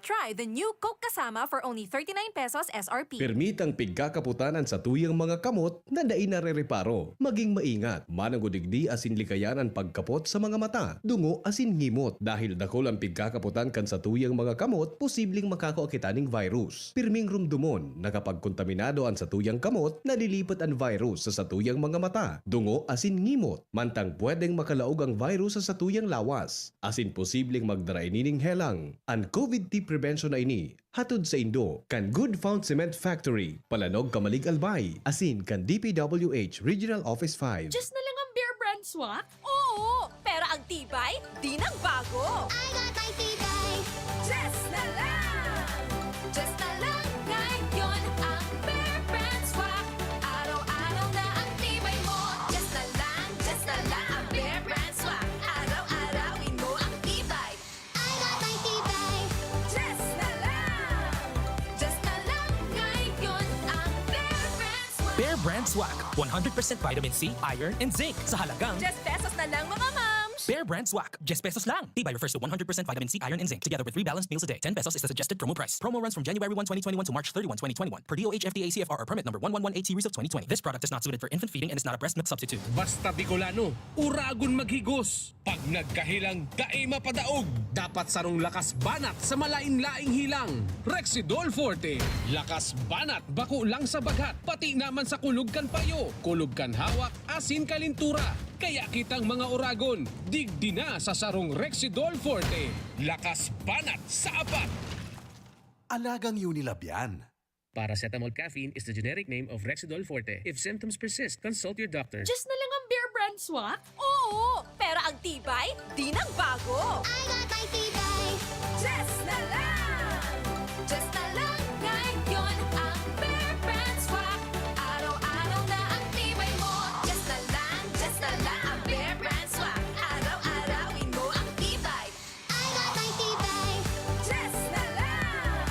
[SPEAKER 14] Try the new Coke kasama for only 39 pesos SRP.
[SPEAKER 4] Permitang pigkakaputanan sa tuyang mga kamot na dai narereparo. Maging maingat, mananggudigdi asin likayan ang pagkapot sa mga mata, dungo asin ngimot. Dahil dakol ang pigkakaputan kan sa tuyang mga kamot, posibleng makakaakitaning virus. Pirming rumdumon na kapag kontaminado ang sa tuyang kamot, nalilipat ang virus sa satuyang mga mata, dungo asin ngimot. Mantang pwedeng makalaog ang virus sa satuyang lawas, asin posibleng magdarainining helang. Ang COVID tip prevention na ini hatod sa Indo kan Good Found Cement Factory, Palanog, Kamalig, Albay, asin kan DPWH Regional Office 5.
[SPEAKER 14] Just na lang ang Bear Brand Swak? Oo, pero ang tibay, di nang bago.
[SPEAKER 17] I got my tibay.
[SPEAKER 14] Just na lang! Just na lang ngayon ang Bear Brand Swak. Araw-araw na ang tibay mo. Just na lang ang Bear Brand Swak. Araw-arawin mo ang tibay.
[SPEAKER 17] I got my tibay.
[SPEAKER 14] Just na lang ngayon ang Bear Brand Swak.
[SPEAKER 15] Bear Brand Swak, 100% vitamin C, iron, and zinc sa halagang
[SPEAKER 14] Just pesos na lang mga moms.
[SPEAKER 15] Bear Brand Swak, just pesos lang. Tibay refers to 100% vitamin C, iron, and zinc, together with 3 balanced meals a day. 10 pesos is the suggested promo price. Promo runs from January 1, 2021 to March 31, 2021. Per DOH FDA CFR or permit number 1118 series of 2020. This product is not suited for infant feeding and is not a breast milk substitute.
[SPEAKER 5] Basta Bicolano, uragon maghigos. Pag nagkahilang, dae mapadaog. Dapat sarong lakas banat sa malain-laing hilang. Rexidol Forte. Lakas banat, bako lang sa bagat. Pati naman sa kulog kan payo. Kulog kan hawak, asin kalintura. Kaya kitang mga uragon, digdi na sa sarong Rexidol Forte. Lakas banat sa apat.
[SPEAKER 11] Alagang Unilab yan.
[SPEAKER 12] Paracetamol caffeine is the generic name of Rexidol Forte. If symptoms persist, consult your doctor.
[SPEAKER 14] Just na lang ang Bear Brand Swak? Oo, pero ang tibay, di nang bago.
[SPEAKER 17] I got my tibay.
[SPEAKER 14] Just na lang! Just na lang ngayon ang Bear Brand Swak. Araw-araw na ang tibay mo. Just na lang ang Bear Brand Swak. Araw-arawin mo ang tibay.
[SPEAKER 17] I got my tibay.
[SPEAKER 14] Just na lang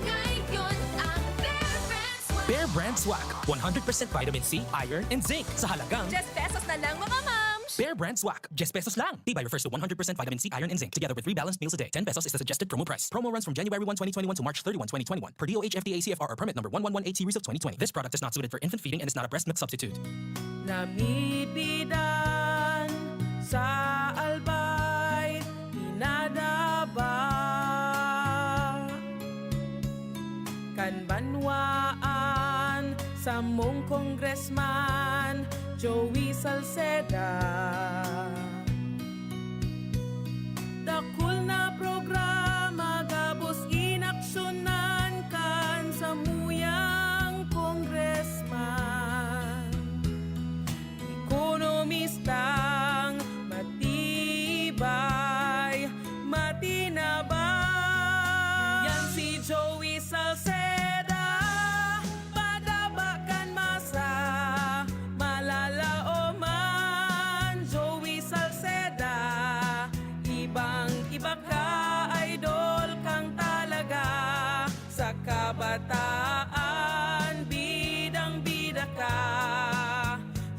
[SPEAKER 14] ngayon ang Bear Brand Swak.
[SPEAKER 15] Bear Brand Swak, 100% vitamin C, iron, and zinc sa halagang
[SPEAKER 14] Just pesos na lang mga moms.
[SPEAKER 15] Bear Brand Swak, just pesos lang. Tibay refers to 100% vitamin C, iron, and zinc, together with 3 balanced meals a day. 10 pesos is the suggested promo price. Promo runs from January 1, 2021 to March 31, 2021. Per DOH FDA CFR or permit number 1118 series of 2020. This product is not suited for infant feeding and is not a breast milk substitute.
[SPEAKER 20] Namipidan sa albay, inadaba. Kan banwaan sa mong congressman, Joey Salceda. Dakul na programa gabos inaksyonan kan sa muyang congressman. Ekonomistang matibay, matinabay. Yan si Joey Salceda, padabakan masa, malala o man. Joey Salceda, ibang-iba ka, idol kang talaga. Sa kabataan, bidang-bida ka.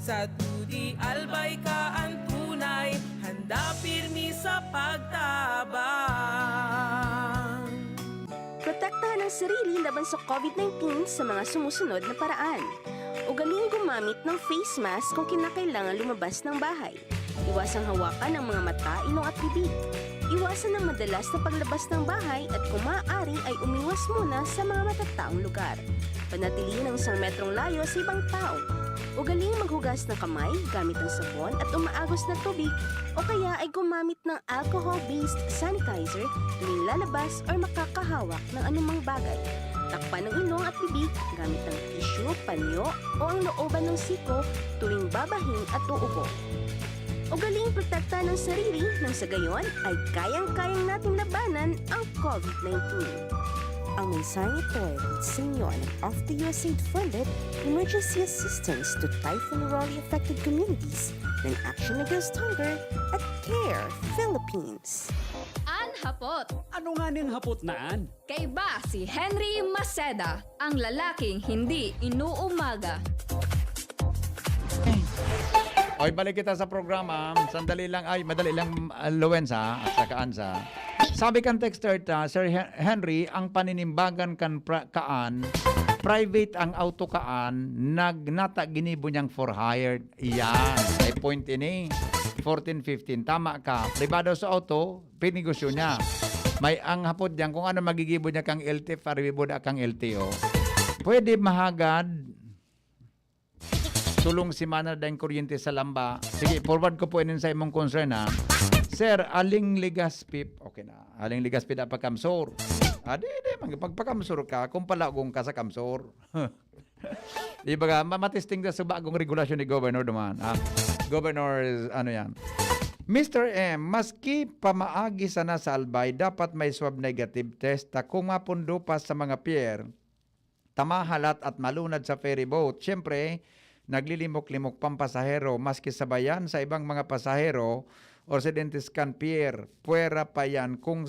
[SPEAKER 20] Sa tudi albay ka ang tunay, handa pirmi sa pagtabang.
[SPEAKER 21] Protektahan ang sarili laban sa COVID-19 sa mga sumusunod na paraan. Ugaling gumamit ng face mask kung kinakailangan lumabas ng bahay. Iwasang hawakan ang mga mata, ilong at bibig. Iwasan ang madalas na paglabas ng bahay at kung maaari ay umiwas muna sa mga matataong lugar. Panatilihin ang 1 metrong layo sa ibang tao. Ugaling maghugas ng kamay gamit ang sabon at umaagos na tubig o kaya ay gumamit ng alcohol-based sanitizer tuwing lalabas o makakahawak ng anumang bagay. Takpan ng ilong at bibig gamit ng tissue, panyo o ang looban ng siko tuwing babahin at uubo. Ugaling protektahan ng sarili nang sa gayon ay kayang-kayang nating labanan ang COVID-19. Ang mensaheng ito ay sa inyo of the USAID-funded Emergency Assistance to Typhoon Raleigh-affected communities ng Action Against Hunger at CARE Philippines.
[SPEAKER 18] Hapot.
[SPEAKER 7] Ano nga ning hapot naan?
[SPEAKER 18] Kay ba si Henry Maceda, ang lalaking hindi inuumaga.
[SPEAKER 3] Okay, balik kita sa programa. Sandali lang, madali lang Luwensa at saka Ansa. Sabi kan texter ta, Sir Henry, ang paninimbagan kan kaan, private ang auto kaan, nagnata ginibo niyang for hired. Iyan, ay point ini. 14-15, tama ka. Privado sa auto, pinegosyo niya. May ang hapot diyan kung ano magigibo niya kang LT, paribibo na kang LTO. Pwede mahagad tulong si mana dahil kuryente sa lamba. Sige, forward ko po inin sa imong concern ha. Sir, aling ligaspip. Okay na. Aling ligaspip na pagkamsor. Di, pagpakamsor ka, kung palagong ka sa kamsor. Di ba matisting na sa bagong regulasyon ni Governor naman. Governor, ano yan? Mr. M, maski pamaagi sana sa albay, dapat may swab negative test na kung mapundo pa sa mga pier, tamahalat at malunad sa ferry boat. Siyempre, naglilimok-limok pang pasahero, maski sabayan sa ibang mga pasahero o residentes kan pier, puwera pa yan kung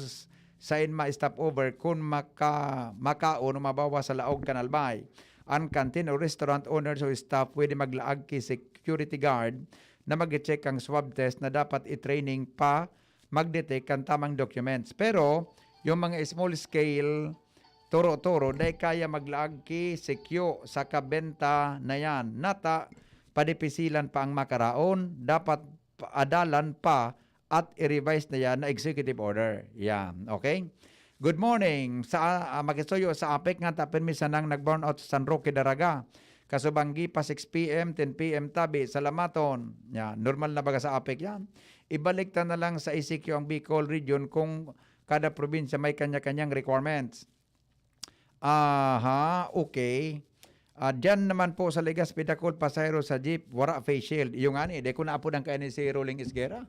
[SPEAKER 3] sain ma-stop over kung makaon o mabawa sa laog kan albay. Ang canteen o restaurant owners o staff pwede maglaag kay security guard na mag-check ang swab test na dapat i-training pa mag-detect ang tamang documents. Pero, yung mga small scale, toro-toro, dahil kaya maglaag ki secure sa kabenta na yan. Nata, padipisilan pa ang makaraon, dapat adalan pa at i-revise na yan na executive order. Yan, okay? Good morning. Makisuyo sa APEC nga permisa nang nag-burnout sa San Roque, Daraga. Kasubanggi pa 6 p.m., 10 p.m. tabi, Salamaton. Yan, normal na baga sa APEC yan. Ibalik na lang sa ECQ ang Bicol region kung kada probinsya may kanya-kanyang requirements. Okay. Diyan naman po sa Legazpi Dacol, pasahero sa jeep, wara face shield. Yung ani, de ko na po ng kainin si Rolling Isguera.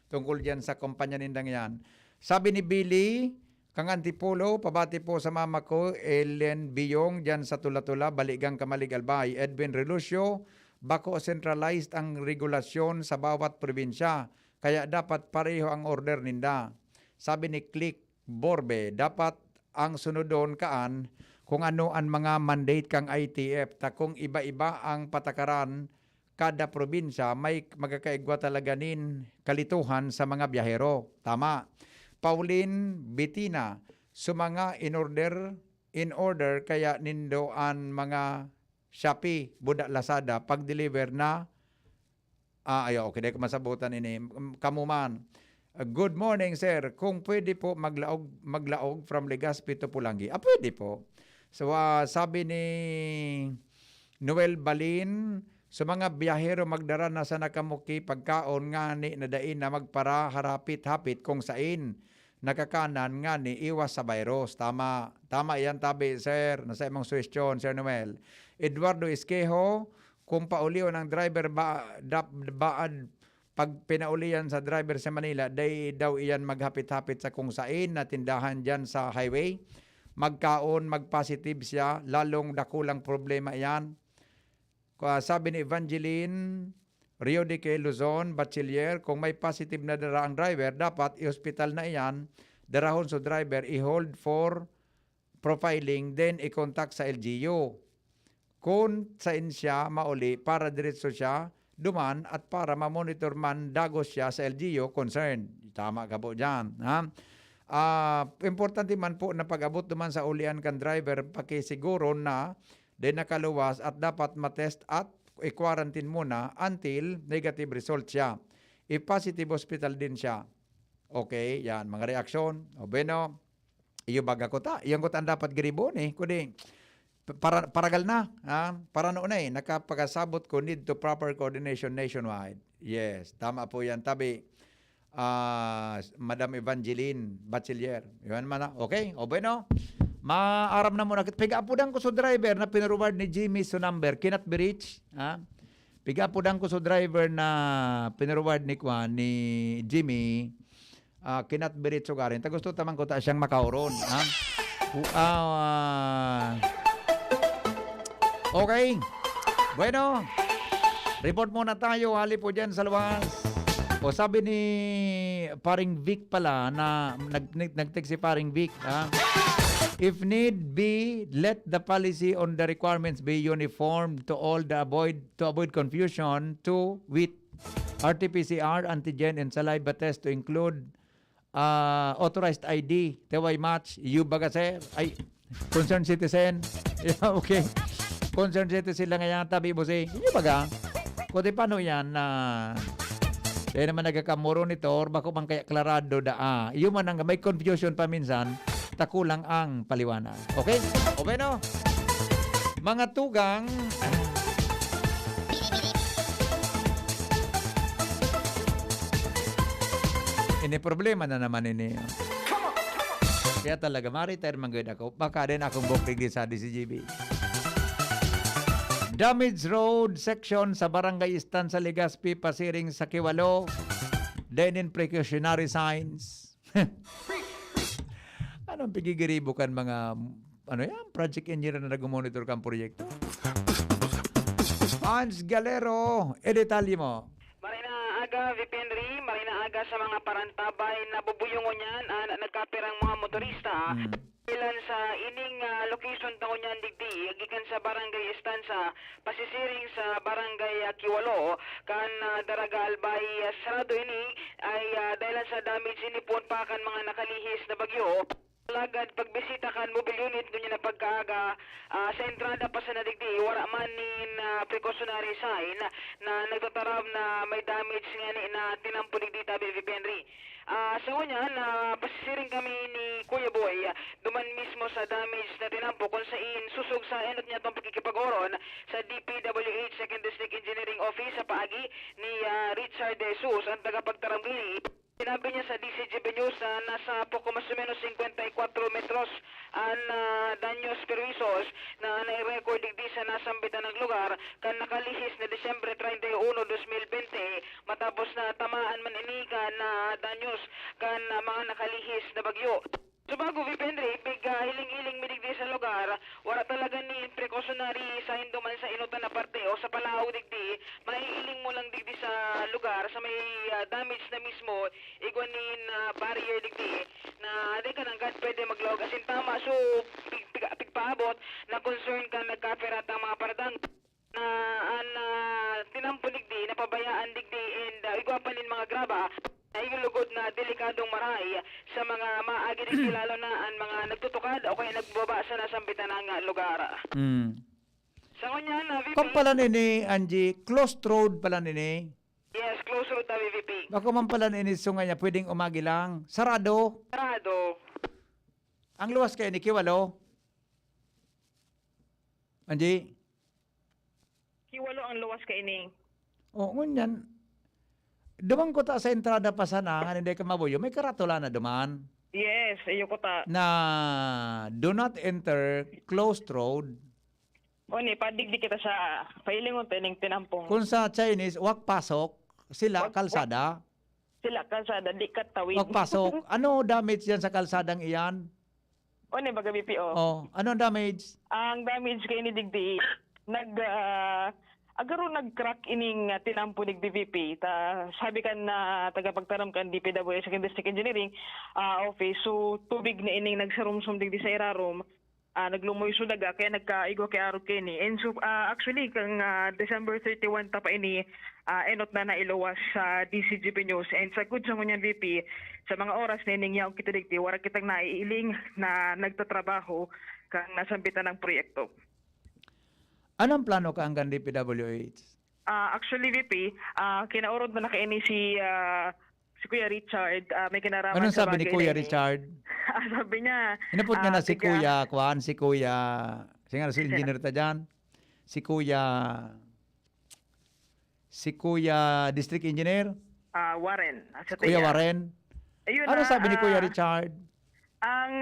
[SPEAKER 3] Tungkol diyan sa kumpanya nindang yan. Sabi ni Billy, kang Antipolo, pabati po sa mama ko, Ellen Biyong, dyan sa Tula-Tula, Baligang Kamaligalbay. Edwin Relucio, bako centralized ang regulasyon sa bawat probinsya, kaya dapat pareho ang order ninda. Sabi ni Click Borbe, dapat ang sunodon kaan kung ano ang mga mandate kang ITF, ta kung iba-iba ang patakaran, kada probinsya may magkakaigwa talaga nin kalituhan sa mga biyahero. Tama. Pauline Bitina, sumanga in order kaya nindo an mga Shopee, Buda, Lazada, pag-deliver na, okay, dahil masabutan ini, kamuman. Good morning, sir. Kung pwede po maglaog from Legazpi to Pulangi. Pwede po. So, sabi ni Noel Balin, sa mga biyahero magdara na sa nakamuki pagkaon nga ni nadain na magpara harapit-hapit kung sain nakakanan nga ni iwas sa virus. Tama yan tabi, sir. Nasa imong suwestyon, Sir Noel. Eduardo Esquejo, kung pauliw ng driver baad pag pinaulian sa driver sa Manila, day daw iyan maghapit-hapit sa kung sain na tindahan dyan sa highway. Magkaon, magpositive siya, lalong dakulang problema yan. Sabi ni Evangeline Rio de Que Luzon, Bachiller, kung may positive na dara ang driver, dapat i-hospital na iyan, darahon sa driver, i-hold for profiling, then i-contact sa LGU. Kung sain siya mauli, para diretso siya duman at para ma-monitor man dagos siya sa LGU concerned. Tama ka po dyan. Ha? Importante man po na pag-abot duman sa ulian kan driver, pakisiguro na then nakaluwas at dapat matest at i-quarantine muna until negative result siya. I-positive hospital din siya. Okay, yan. Mga reaksyon. O bueno, iyo baga ko ta. Iyang ko ta dapat giribon eh. Kundi, paragal na. Ha? Para noon na eh. Nakapagkasabot ko need to proper coordination nationwide. Yes, tama po yan. Tabi, Madam Evangeline Bachiller. Yan man na. Okay, o bueno. Maaram na muna. Piga-apudan ko sa driver na pinareward ni Jimmy so number. Cannot be reached. Ha? Piga-apudan ko sa driver na pinareward ni Jimmy. Cannot be reached. So garin. Gusto tamang ko ta siyang makauron. Ha? Okay. Bueno. Report muna tayo. Hali po dyan sa luwas. O sabi ni Paring Vic pala na nag-text si Paring Vic. Ha? If need be, let the policy on the requirements be uniform to all to avoid confusion with RT-PCR, antigen, and saliva test to include authorized ID. Teway match, you baga sir? Ay, concerned citizen. Yeah, okay. Concerned citizen lang yan, tabi mo si, you baga? Kundi paano yan na dahil naman nagkakamuro nito, or bako man kaya klarado yung man ang may confusion pa minsan, takulang ang paliwanag. Okay? O bueno, mga tugang, ini problema na naman ini. Kaya talaga, ma-retire man gawin ako. Baka din akong buklig din sa DCGB. Damaged road section sa Barangay Istan sa Legazpi, pasiring sa Kiwalo. Then in precautionary signs. Anong pigigiribukan mga project engineer na nag-monitor kang proyekto? Hans Galero, detalye mo.
[SPEAKER 8] Marina aga, VP Henry, marina aga sa mga parantabay na bubuyungon yan, nagkapirang mga motorista. Ilan sa ining location taon niyan digdi, gikan sa Barangay Estansa, pasisiring sa Barangay Kiwalo, kan Daragal by sarado ini ay dahil sa damage ini po pa kan mga nakalihis na bagyo. Lagad pagbisita kan mobile unit dunya na pagkaaga sa entrada pa sa nadigdi wala man nin precautionary sign na nagtatarab na may damage nga ni na tinampulig dita VP Henry. Sa unya na pasisiring kami ni Kuya Boy duman mismo sa damage na tinampo kung saan susog sa enot niya itong pagkikipag-oron sa DPWH 2nd District Engineering Office sa paagi ni Richard De Jesus ang tagapagtarambili. Sinabi niya sa DCGB News na nasa poco mas o menos 54 metros ang danyos perwisos na nai-record digdi sa nasambitan ng lugar kan nakalihis na Disyembre 31, 2020 matapos na tamaan man inika na danyos kan mga nakalihis na bagyo. So bago VP Henry, hiling-hiling midigdi sa lugar, wala talaga ni precautionary sign duman sa inutan na parte o sa Palao digdi, mahihiling mo lang digdi sa lugar sa may damage na mismo, igwanin barrier digdi na di ka nang pwede mag-log. Asin tama, so pigpaabot na concern ka nagkaperat ang mga paradang na tinampo digdi, napabayaan digdi and igwapanin mga graba. Ay lugod na delikadong maray sa mga maagi digdi lalo na ang mga nagtutukad o kaya nagbaba sa nasambitan ng lugar. Sa kanya na VP.
[SPEAKER 3] Kung pala nini, Angie, closed road pala nini.
[SPEAKER 8] Yes, closed road na VP.
[SPEAKER 3] Bako man pala nini sungay niya, pwedeng umagi lang. Sarado.
[SPEAKER 8] Sarado.
[SPEAKER 3] Ang luwas kayo ni Kiwalo. Angie?
[SPEAKER 8] Kiwalo ang luwas ka ini.
[SPEAKER 3] O, ngunyan, duman ko ta sa entrada pa sana, nga hindi ka mabuyo, may karatula na duman
[SPEAKER 8] Yes, ayo ko ta.
[SPEAKER 3] na do not enter closed road.
[SPEAKER 8] O ni, padigdi kita sa pailingon tining tinampong.
[SPEAKER 3] Kung sa Chinese, wag pasok, sila kalsada.
[SPEAKER 8] Sila kalsada, di ka tawid.
[SPEAKER 3] Wag pasok. Ano damage yan sa kalsadang iyan?
[SPEAKER 8] O ni, baga BPO.
[SPEAKER 3] Oh, ano damage?
[SPEAKER 8] Ang damage kay ni Digdi, agaro nag-crack ining tinampo ni DVP. Sabi kan na tagapagtaram kan DPWH sa District Engineering office. So tubig na ining nagsarumsum digdi sa irarom. Naglumoy sudaga kaya nagkaigo kay Aro Kenny. And so actually kang December 31 ta pa ini enot na nailuwas sa DCGP News. And sa good sa ngunyan VP, sa mga oras na ining yaong kita digdi, wala kitang naiiling na nagtatrabaho kang nasambitan ng proyekto.
[SPEAKER 3] Anong plano ka hanggang DPWH?
[SPEAKER 8] Actually, VP, kinaurod na nakaini si Kuya Richard. May kinaraman
[SPEAKER 3] Anong
[SPEAKER 8] sa
[SPEAKER 3] sabi ni
[SPEAKER 8] bagay
[SPEAKER 3] Kuya
[SPEAKER 8] na ini.
[SPEAKER 3] Richard?
[SPEAKER 8] Sabi niya,
[SPEAKER 3] Inapot niya na si
[SPEAKER 8] tiga-
[SPEAKER 3] Kuya, si Kuya, si engineer ta dyan, si Kuya District Engineer,
[SPEAKER 8] Warren. Sa
[SPEAKER 3] Kuya
[SPEAKER 8] tiya.
[SPEAKER 3] Warren.
[SPEAKER 8] Ayun
[SPEAKER 3] Ano
[SPEAKER 8] na,
[SPEAKER 3] sabi ni Kuya Richard?
[SPEAKER 8] Ang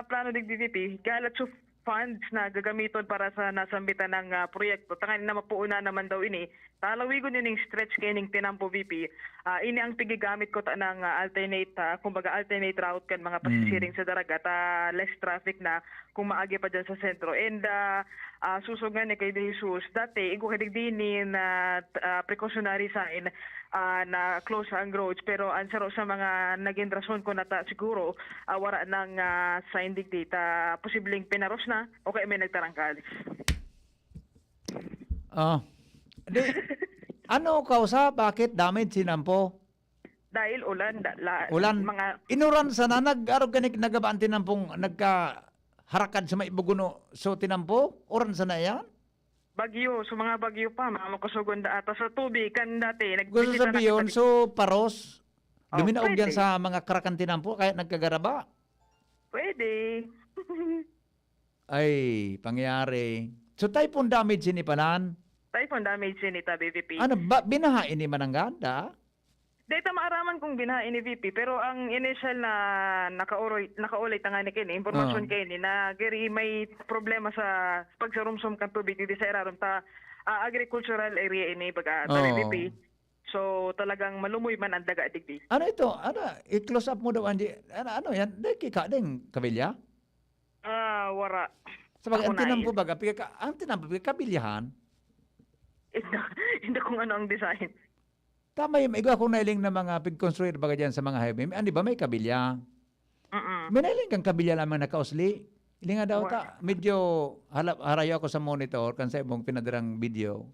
[SPEAKER 8] plano ng DVP, galat sa funds na gagamiton para sa nasambitan ng proyekto. Tangan na mapuuna naman daw ini. Talawigon yun yung stretch kaning tinampo VP. Ini ang pigigamit ko ta ng alternate route kan mga pasisiring sa daragat. Less traffic na kung maagi pa dyan sa sentro. And susugan ni kay Jesus, dati igo kadig dini na precautionary sign na close ang roads. Pero ansaro sa mga naging rason ko na ta siguro wala ng sign dictate. Posibleng pinaros na o kaya may nagtarangkal.
[SPEAKER 3] Ano kausa? Bakit damage sinampo?
[SPEAKER 8] Dahil ulan.
[SPEAKER 3] Ulan.
[SPEAKER 8] Mga
[SPEAKER 3] Inuran sana nag-arog kanik nagabaan tinampong nagkaharakad sa maibuguno so tinampo? Oran sana yan?
[SPEAKER 8] bagyo. So mga bagyo pa. Mga makusugon da ata sa tubig. Kan dati.
[SPEAKER 3] Gusto sabihin, so paros, luminaog yan
[SPEAKER 8] pwede.
[SPEAKER 3] sa mga karakan tinampo kahit nagkagaraba?
[SPEAKER 8] Pwede.
[SPEAKER 3] Ay, pangyari. So typhoon damage sinipanan?
[SPEAKER 8] Typhoon damage sinita, BVP.
[SPEAKER 3] Ano ba, binahain ni Manangganda?
[SPEAKER 8] Data maaraman kung binahain ni VP, pero ang initial na nakaulit nga ni Kenny, impormasyon Kenny, na gari may problema sa pagsarumsum kan tubig dito sa irarom ta agricultural area ini baga VP. So talagang malumoy man ang daga digdi.
[SPEAKER 3] Ano ito? Ano? I-close up mo daw, Andy. Ano yan? Dahil kika din, kabilya?
[SPEAKER 8] Wara.
[SPEAKER 3] Sabagay,
[SPEAKER 8] Ako
[SPEAKER 3] ang tinampo baga, ang tinampo baga, kabilyahan.
[SPEAKER 8] Hindi kung ano ang design.
[SPEAKER 3] Tama yung igo akong nailing na mga pig-construct baga dyan sa mga highway. Andi ba may kabilya? May nailing kang kabilya lamang nakausli. Hindi nga daw ta. Medyo harayo ako sa monitor kan sa ibong pinadirang video.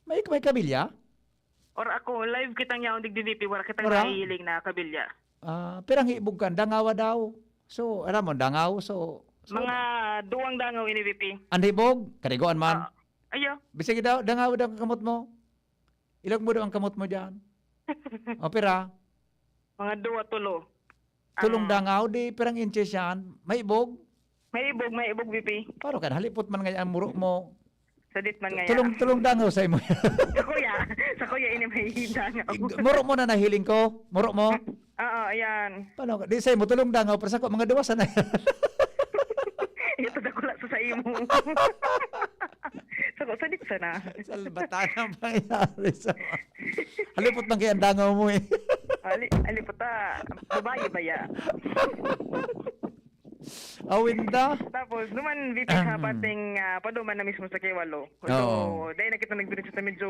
[SPEAKER 3] May kabilya?
[SPEAKER 8] Or ako, live kitang yaong digdi-VP, wala kitang
[SPEAKER 3] Wala?
[SPEAKER 8] nahihiling na kabilya.
[SPEAKER 3] Pirang hibog kan, dangawa daw. So, alam mo, dangaw. So
[SPEAKER 8] Mga duwang dangaw ini VP.
[SPEAKER 3] ang hibog, karigoan man.
[SPEAKER 8] Ayo.
[SPEAKER 3] Bisig daw, dangaw daw ang kamot mo. Ilog mo daw ang kamot mo dyan. O, pira.
[SPEAKER 8] Mga duwa tulo.
[SPEAKER 3] Tulong dangaw, di pirang inches yan. May ibog.
[SPEAKER 8] May ibog VP.
[SPEAKER 3] Paro ka, halipot man ngayon ang muro mo.
[SPEAKER 8] Sadit man nga.
[SPEAKER 3] Tulong dangaw sa imo.
[SPEAKER 8] Sa kuya ini may dangaw.
[SPEAKER 3] Muro mo na nahiling ko. Muro mo.
[SPEAKER 8] Oo, ayan.
[SPEAKER 3] Paano ka? Di sa imo, tulong dangaw. Pero sa ko, mga duwasan na yan.
[SPEAKER 8] Ito na kula sa imo. Sako, sadit sana.
[SPEAKER 3] Salbata na pangyari sa halipot man kaya ang dangaw mo eh.
[SPEAKER 8] Alipot babae ba ya?
[SPEAKER 3] Awinda.
[SPEAKER 8] Tapos, naman VP sa pating paduman na mismo sa Kiwalo. So, dahil nakita nagdiretso sa medyo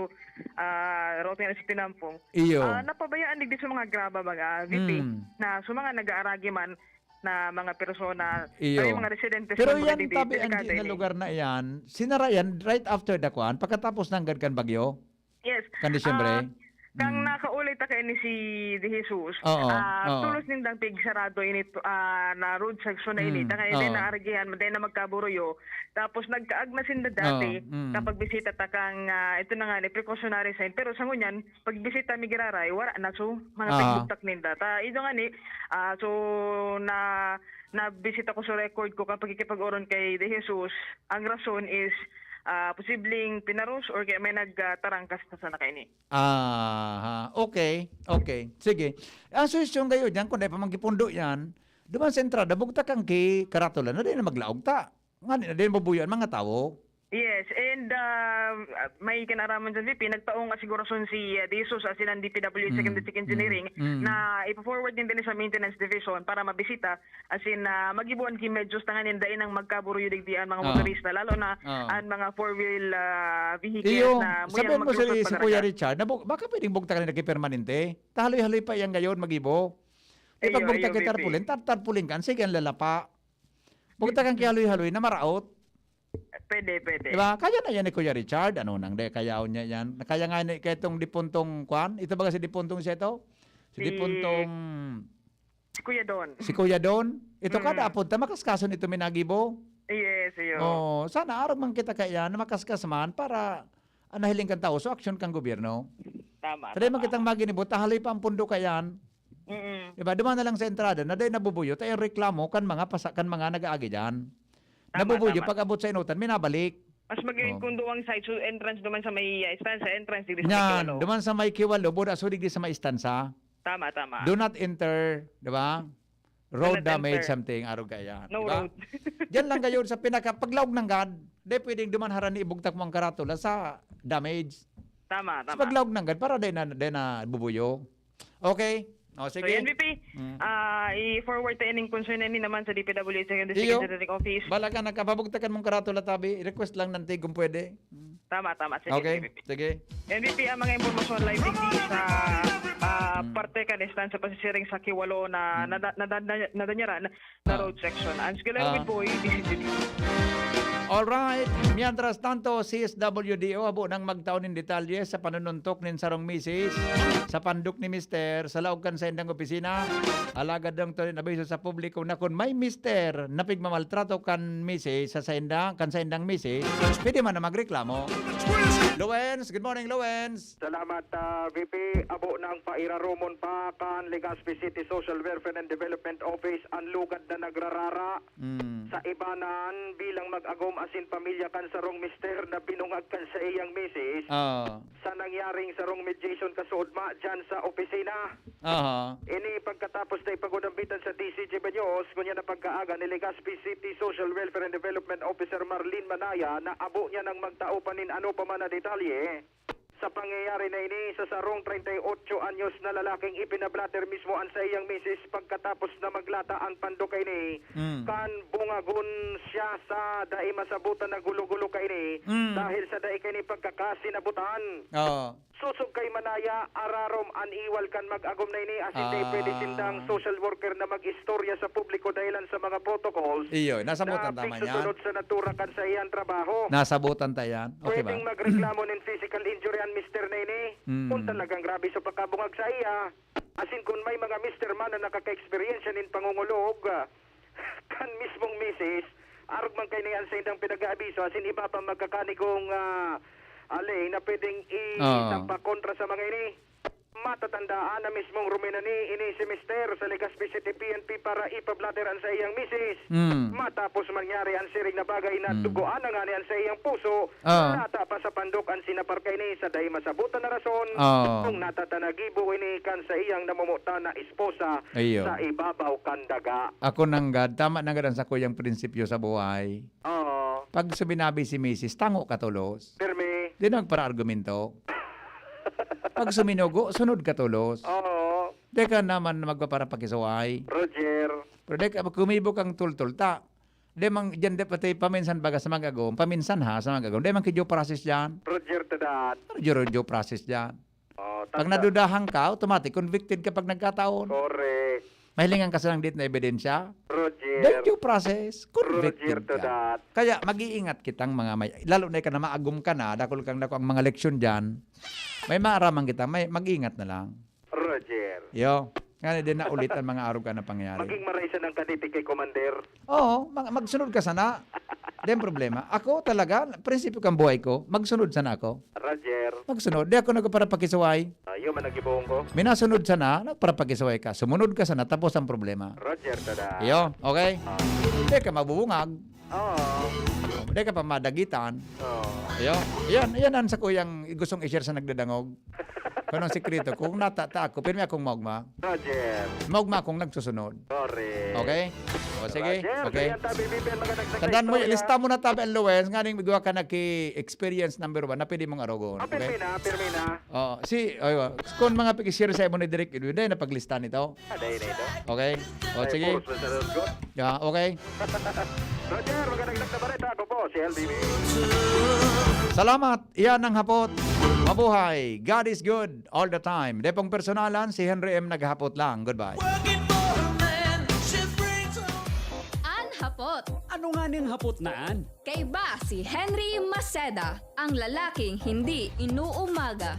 [SPEAKER 8] routing na sa Tinampong.
[SPEAKER 3] Iyo.
[SPEAKER 8] Napabayaan digdi sa mga graba baga, VP, na sa mga nag-aaragi man na mga persona,
[SPEAKER 3] Iyo.
[SPEAKER 8] ay mga residentes.
[SPEAKER 3] Pero
[SPEAKER 8] man
[SPEAKER 3] yan,
[SPEAKER 8] digdi,
[SPEAKER 3] tabi
[SPEAKER 8] delikado
[SPEAKER 3] ang
[SPEAKER 8] ini.
[SPEAKER 3] lugar na yan, sinara yan right after the kwan, pagkatapos ng gadkan bagyo,
[SPEAKER 8] Yes.
[SPEAKER 3] kan Disyembre.
[SPEAKER 8] Kang nakaulit ka ni si De Jesus,
[SPEAKER 3] Oo,
[SPEAKER 8] tulos nindang pig sarado init na road section na init. Kaya din naaragihan, maday na magkaburoyo. Tapos nagkaag na sinda dati, kapag bisita ta kang, ito na nga, precautionary sign. Pero sa ngunyan, pag bisita mi giraray, wala na so, mga pigbuktak ninda. Ito nga ni, so na bisita ko sa record ko kapag ikipag-oron kay De Jesus, ang rason is, posibleng pinarus or kaya may nagtarangkas na sana kaini.
[SPEAKER 3] Okay. Sige. Ang suwestyon kayo dyan, kung dahil pa mangkipundo yan, duman sa entrada, bugta kang ki karatula na din na maglaog ta. Nga na din mabuyan mga tao.
[SPEAKER 8] Yes, and may kinaraman dyan, VP, nagtaong asigurasyon si Jesus as in ang DPWH Second District Engineering na ipo-forward din sa Maintenance Division para mabisita as in magibuan ki medyo tanganin dain ang magkaburuyo digdian mga motorista lalo na ang mga four-wheel vehicles na
[SPEAKER 3] sabihin mo si Kuya Richard, na baka pwedeng bugta ka na permanente. Tahaloy-haloy pa yan ngayon magibo. E pag bugta ka tarpulin, tarpulin kan, sige ang lalapa. Bugta kang kihaloy-haloy na maraot.
[SPEAKER 8] Pwede.
[SPEAKER 3] Diba? Kaya na yan ni Kuya Richard. Ano nang de? Kaya niya yan. Kaya nga ni itong dipuntong kwan. Ito ba kasi dipuntong siya ito? Si dipuntong...
[SPEAKER 8] Si Kuya Don.
[SPEAKER 3] Si Kuya Don. Ito kada apunta. Makaskason ito minagibo.
[SPEAKER 8] Yes, iyo.
[SPEAKER 3] Sana araw man kita kaya na makaskas man para nahiling kang tao. So action kang gobyerno.
[SPEAKER 8] Tama.
[SPEAKER 3] Tadai man kitang maginibot. Tahalay pa ang pundo kayan. Diba? Duman na lang sa entrada. Naday nabubuyo. Tayo reklamo kan mga nag-aagi dyan. Nabubuyo, pag abot sa inutan, minabalik.
[SPEAKER 8] Mas magiging kundo ang side so entrance duman sa may stanza, entrance digdi sa
[SPEAKER 3] Yan,
[SPEAKER 8] Kiwalo.
[SPEAKER 3] duman sa may Kiwalo, buda so digdi sa may istansa.
[SPEAKER 8] Tama.
[SPEAKER 3] Do not enter, di ba? Road damage something, araw kaya.
[SPEAKER 8] No
[SPEAKER 3] diba?
[SPEAKER 8] road.
[SPEAKER 3] Diyan lang kayo sa paglaog ng God, di pwedeng duman harani ibugtak mong karatula sa damage.
[SPEAKER 8] Tama.
[SPEAKER 3] Sa paglaog ng God, para din na bubuyo. Okay? Sige.
[SPEAKER 8] So, NVP, i-forward to ining concern ni naman sa DPWH Second District Engineering Office.
[SPEAKER 3] Bala ka, nakapabugtakan mong karatula tabi, request lang nanti kung pwede.
[SPEAKER 8] Tama. Sige,
[SPEAKER 3] okay,
[SPEAKER 8] NVP.
[SPEAKER 3] sige.
[SPEAKER 8] NVP, ang mga impormasyon live digdi sa parte ka sa pasisiring sa Kiwalo na nadanyaran na road section. Ang skiller with boy, DCGD.
[SPEAKER 3] Alright, mientras tanto, CSWDO abo nang magtaon ng detalye sa panununtok nin sarong misis sa panduk ni Mister sa laog kan sa indang opisina. Alagad dang to rin abiso sa publiko na kung may Mister na pigmamaltrato kan misis sa indang misis, pwede man na magreklamo. Lowens, good morning Lowens.
[SPEAKER 6] Salamat VP. Abo ng pairarumon pa kan Legazpi City Social Welfare and Development Office ang lugad na nagrarara sa ibanan bilang mag-agom asin pamilya kan sarong mister na binungag kan sa iyang misis sa nangyaring sarong mediation kasuodma dyan sa opisina. Ini pagkatapos na ipagudambitan sa DCG Baños kunya na pagkaaga ni Legazpi City Social Welfare and Development Officer Marlene Manaya na abo niya ng magtao panin ano pa man na detalye sa pangyayari na ini sa sarong 38 anyos na lalaking ipinablatter mismo ang sa iyang misis pagkatapos na maglata ang pandukay ni kan bungagun siya sa dai masabutan na gulo-gulo kay ni dahil sa dai kay ni pagkakasinabutan. Susog kay Manaya ararom aniwal kan mag-agom na ini asin day pwede sindang social worker na mag-istorya sa publiko dahilan sa mga protocols.
[SPEAKER 3] Iyo, nasabutan tama yan.
[SPEAKER 6] Sunod sa natura kan sa iyang trabaho.
[SPEAKER 3] Nasabutan tayan. Okay ba?
[SPEAKER 6] Pwedeng magreklamo ng physical injury ang Mr. Nene. Kung talagang grabe sa pagkabungag sa iya. Asin kung may mga Mr. man na nakaka-experience nin pangungulog kan mismong misis, arog man kay niyan sa indang pinag-aabiso asin iba pa magkakanikong alay na pwedeng isampa kontra sa mga ini. Matatandaan na mismong ruminani ini si Mister sa Legazpi City PNP para ipablateran sa iyang misis. Matapos mangyari ang siring na bagay na dugoan na nga niyan sa iyang puso, nata pa sa pandok ang sinaparkay ni sa dahi masabutan na rason kung natatanagibo ini kan sa iyang namumuta na esposa sa ibabaw kan daga.
[SPEAKER 3] Ako nang God, tama na gan sa kuyang prinsipyo sa buhay. Pag subinabi si Mrs. tango katulos.
[SPEAKER 6] Perme.
[SPEAKER 3] Di nagpara argumento. Pag suminugo, sunod ka tulos. Di ka naman magpapara pakisuway.
[SPEAKER 6] Roger.
[SPEAKER 3] Pero di ka kumibo kang tultulta. Di mang dyan di pati paminsan baga sa mga agom. Paminsan ha sa mga agom. Di mang kidyo process dyan.
[SPEAKER 6] Roger to that.
[SPEAKER 3] Roger process dyan. Pag nadudahan ka, automatic convicted ka pag nagkataon.
[SPEAKER 6] Correct.
[SPEAKER 3] Mahilingan ka sa lang dit na ebidensya.
[SPEAKER 6] Roger.
[SPEAKER 3] Due process, convicted
[SPEAKER 6] Roger to
[SPEAKER 3] ka.
[SPEAKER 6] that.
[SPEAKER 3] Kaya mag-iingat kitang mga may, lalo na ka na maagum ka na, dakol kang dako ang mga leksyon dyan, may maaramang kita, mag-iingat na lang.
[SPEAKER 6] Roger.
[SPEAKER 3] Yo, nga din na ulit ang mga araw ka na pangyayari.
[SPEAKER 6] Maging maraysa ng kaniti kay Commander.
[SPEAKER 3] Oo, magsunod ka sana. Di problema. Ako talaga, prinsipyo kang buhay ko, magsunod sana ako.
[SPEAKER 6] Roger.
[SPEAKER 3] Magsunod. Di ako nagpara pakisuway.
[SPEAKER 6] Yung managibuong ko.
[SPEAKER 3] Minasunod sana, nagpara pakisuway ka. Sumunod ka sana, tapos ang problema.
[SPEAKER 6] Roger, tada.
[SPEAKER 3] Yo, okay? Di ka mabubungag.
[SPEAKER 6] Oo.
[SPEAKER 3] Hindi ka pa madagitan.
[SPEAKER 6] Oo.
[SPEAKER 3] Yan ang sa kuyang gustong i-share sa nagdadangog. Kanong sikreto, kung natata ako, pirmi akong magma.
[SPEAKER 6] Roger.
[SPEAKER 3] Magma akong nagsusunod.
[SPEAKER 6] Sorry.
[SPEAKER 3] Okay? O sige,
[SPEAKER 6] Roger,
[SPEAKER 3] okay.
[SPEAKER 6] sige, tabi, Bibian, magandang
[SPEAKER 3] Tandaan mo,
[SPEAKER 6] istorya.
[SPEAKER 3] lista mo na tabi ang Luwens, nga ning magawa ka na experience number 1 na pwede mong arogon. Okay?
[SPEAKER 6] Pirmi na.
[SPEAKER 3] Kung mga pag-share sa imo ni Direk Edwin, na paglista nito.
[SPEAKER 6] Aday na ito.
[SPEAKER 3] Okay? O sige. Yeah, okay.
[SPEAKER 6] Roger, magandang na balita. Ako po, si LDB.
[SPEAKER 3] Salamat. Iyan ang hapot. Mabuhay. God is good all the time. Depong personalan, si Henry M. naghapot lang. Goodbye.
[SPEAKER 18] An hapot.
[SPEAKER 7] Ano nga ning hapot naan?
[SPEAKER 18] Kay ba si Henry Maceda, ang lalaking hindi inuumaga.